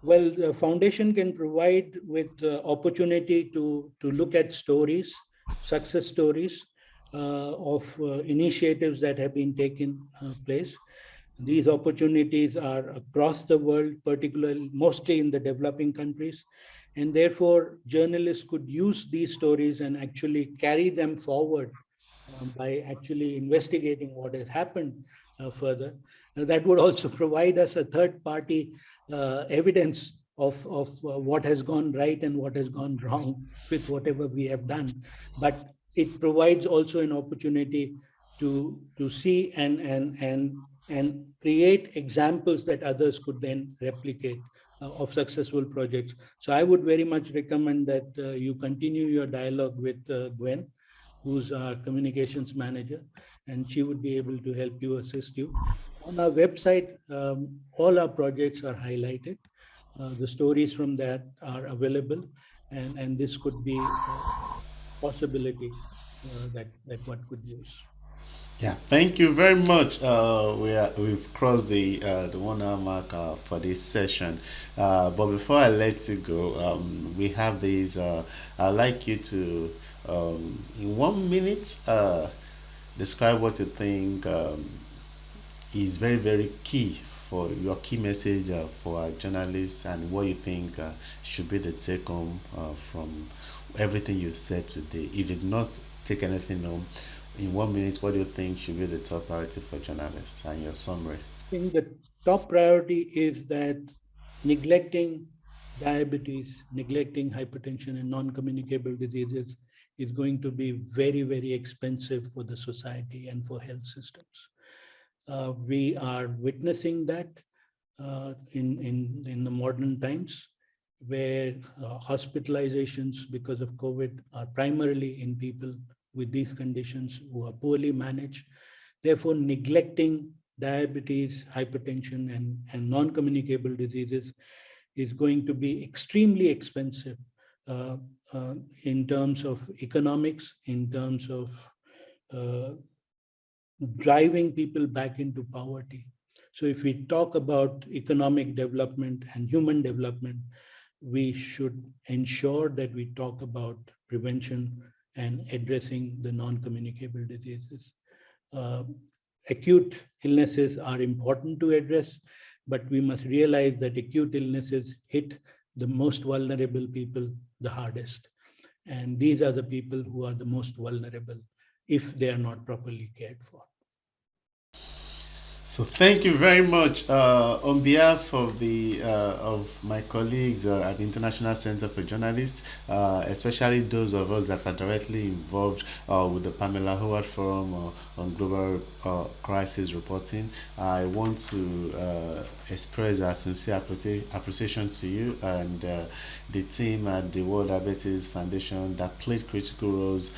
Well, the foundation can provide with opportunity to look at stories, success stories of initiatives that have been taken place. These opportunities are across the world, particularly mostly in the developing countries. And therefore, journalists could use these stories and actually carry them forward by actually investigating what has happened further. That would also provide us a third party evidence of what has gone right and what has gone wrong with whatever we have done. But it provides also an opportunity to see and create examples that others could then replicate of successful projects. So I would very much recommend that you continue your dialogue with Gwen, who's our communications manager, and she would be able to help you, assist you. On our website, all our projects are highlighted. The stories from that are available, and this could be possibility that one could use. Yeah, thank you very much. We've crossed the 1 hour mark for this session. But before I let you go, we have these. I'd like you to, in 1 minute, describe what you think is very, very key for your key message for our journalists, and what you think should be the take home from everything you said today. If you did not take anything home, in 1 minute, what do you think should be the top priority for journalists, and your summary? I think the top priority is that neglecting diabetes, neglecting hypertension and non-communicable diseases is going to be very, very expensive for the society and for health systems. We are witnessing that in the modern times, where hospitalizations because of COVID are primarily in people with these conditions who are poorly managed. Therefore, neglecting diabetes, hypertension, and non-communicable diseases is going to be extremely expensive in terms of economics, in terms of driving people back into poverty. So if we talk about economic development and human development, we should ensure that we talk about prevention and addressing the non-communicable diseases. Acute illnesses are important to address, but we must realize that acute illnesses hit the most vulnerable people the hardest. And these are the people who are the most vulnerable if they are not properly cared for. So thank you very much on behalf of the of my colleagues at the International Center for Journalists, especially those of us that are directly involved with the Pamela Howard Forum on Global Crisis Reporting. I want to express our sincere appreciation to you and the team at the World Diabetes Foundation that played critical roles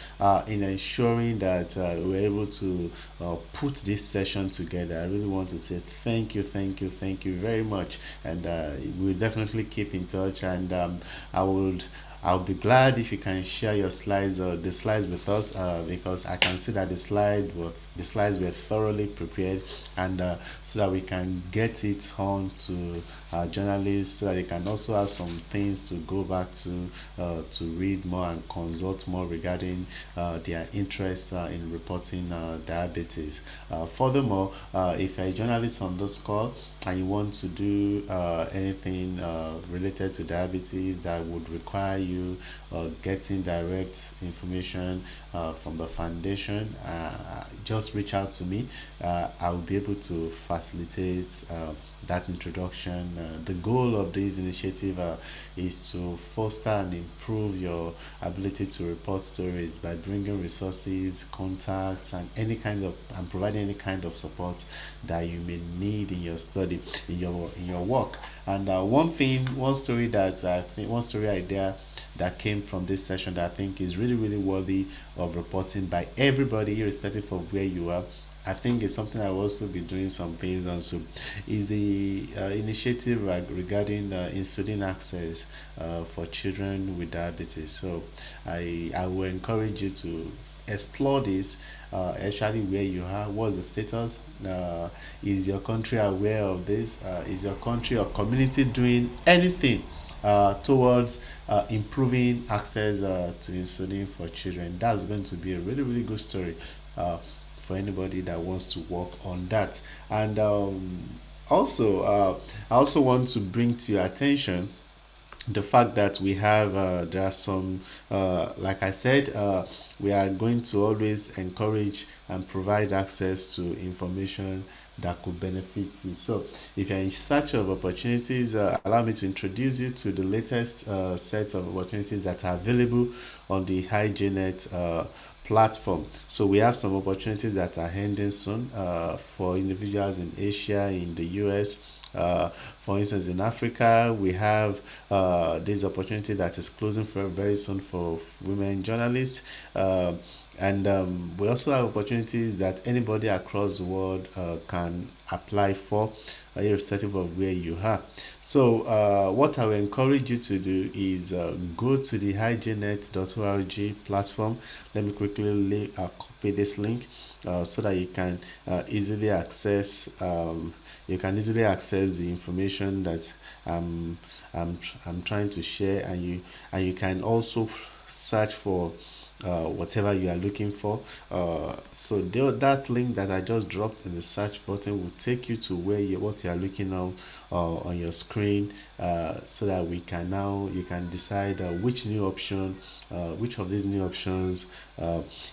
in ensuring that we were able to put this session together. I really want to say thank you, thank you, thank you very much, and we'll definitely keep in touch. And I'll be glad if you can share your slides or the slides with us, because I can see that the slides were thoroughly prepared, and so that we can get it on to journalists, so that they can also have some things to go back to read more and consult more regarding their interest in reporting diabetes. Furthermore, if you're a journalist on this call and you want to do anything related to diabetes that would require you getting direct information from the foundation, just reach out to me. I'll be able to facilitate that introduction. The goal of this initiative is to foster and improve your ability to report stories by bringing resources, contacts, and providing any kind of support that you may need in your study, in your work. And one story idea that came from this session that I think is really, really worthy of reporting by everybody, irrespective of where you are. I think it's something I will also be doing some things on. So, is the initiative regarding insulin access for children with diabetes. So, I will encourage you to explore this, actually where you are. What's the status? Is your country aware of this? Is your country or community doing anything towards improving access to insulin for children? That's going to be a really, really good story for anybody that wants to work on that. And also, I also want to bring to your attention the fact that we have there are some like I said, we are going to always encourage and provide access to information that could benefit you. So if you're in search of opportunities, allow me to introduce you to the latest set of opportunities that are available on the HighJNet platform. So we have some opportunities that are ending soon for individuals in Asia, in the US. For instance, in Africa, we have this opportunity that is closing for very soon for women journalists. And we also have opportunities that anybody across the world can apply for, irrespective of where you are. So, what I will encourage you to do is go to the hygienet.org platform. Let me quickly copy this link so that you can easily access. You can easily access the information that I'm trying to share, and you can also search for whatever you are looking for. So that link that I just dropped in the search button will take you to what you are looking on your screen, so that we can now you can decide which of these new options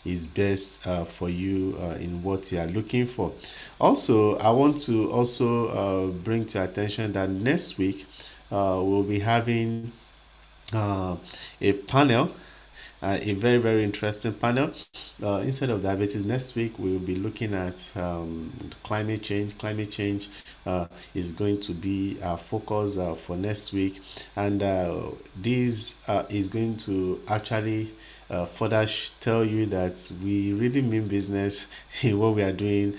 is best for you in what you are looking for. Also, I want to also bring to your attention that next week we'll be having uh, a panel, a very very interesting panel. Instead of diabetes, next week we will be looking at climate change. Climate change is going to be our focus for next week, and this is going to actually further tell you that we really mean business in what we are doing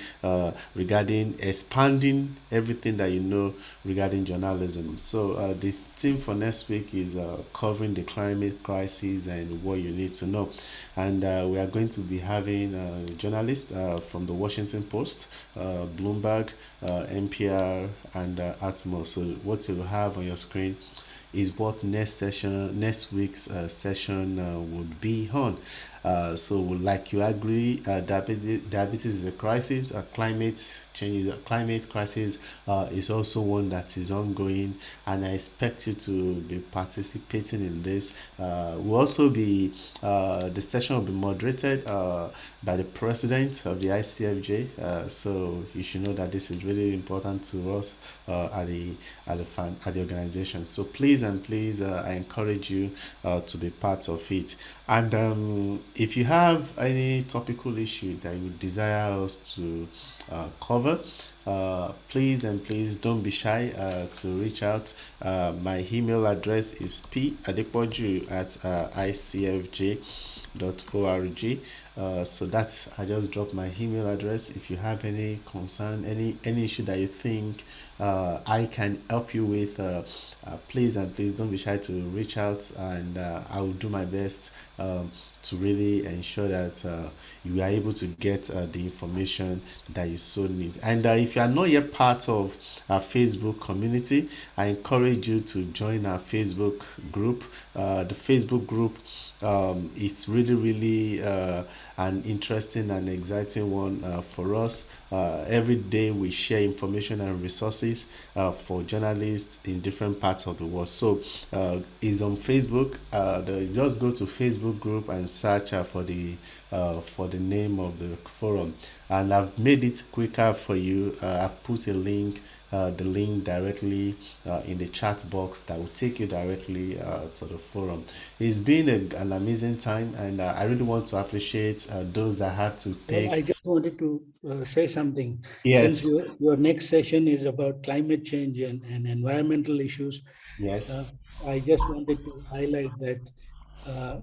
regarding expanding everything that you know regarding journalism. So the theme for next week is covering the climate crisis and what you need to know. And we are going to be having journalists from the Washington Post, Bloomberg, NPR, and Atmos. So what you have on your screen is what next week's session would be on. So, like you agree, diabetes is a crisis. Climate change is a climate crisis is also one that is ongoing, and I expect you to be participating in this. Will also be the session will be moderated by the president of the ICFJ. So you should know that this is really important to us at the organization. So please and please, I encourage you to be part of it. And if you have any topical issue that you desire us to cover, please and please don't be shy to reach out. My email address is p@icfj.org. So that I just dropped my email address. If you have any concern, any issue that you think I can help you with, please and please don't be shy to reach out, and I will do my best to really ensure that you are able to get the information that you so need. And if you are not yet part of our Facebook community, I encourage you to join our Facebook group. The Facebook group is really really an interesting and exciting one for us. Every day we share information and resources for journalists in different parts of the world. So it's on Facebook. Just go to Facebook group and search for the name of the forum. And I've made it quicker for you. I've put the link directly in the chat box that will take you directly to the forum. It's been an amazing time, and I really want to appreciate those that had to take. I just wanted to say something. Since Yes, your next session is about climate change and environmental issues, yes, uh, I just wanted to highlight that uh,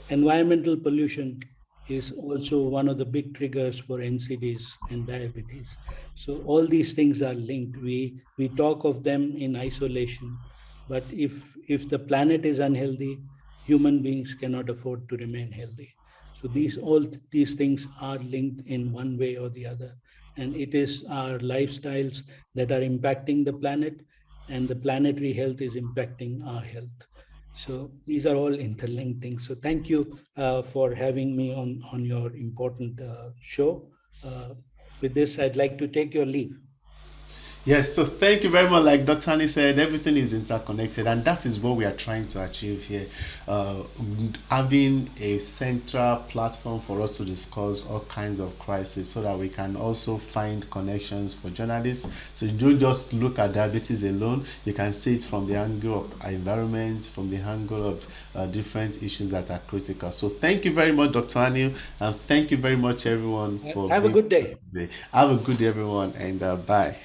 environmental pollution is also one of the big triggers for NCDs and diabetes. So all these things are linked. We talk of them in isolation, but if the planet is unhealthy, human beings cannot afford to remain healthy. So all these things are linked in one way or the other, and it is our lifestyles that are impacting the planet, and the planetary health is impacting our health. So these are all interlinked things. So thank you for having me on your important show. With this, I'd like to take your leave. yes. So thank you very much. Like Dr. Hani said, everything is interconnected, and that is what we are trying to achieve here. Uh, Having a central platform for us to discuss all kinds of crises, so that we can also find connections for journalists. So you don't just look at diabetes alone. You can see it from the angle of environment, from the angle of different issues that are critical. So thank you very much, Dr. Anil, and thank you very much, everyone, for Have a being good with day. us today. Have a good day, everyone, and bye.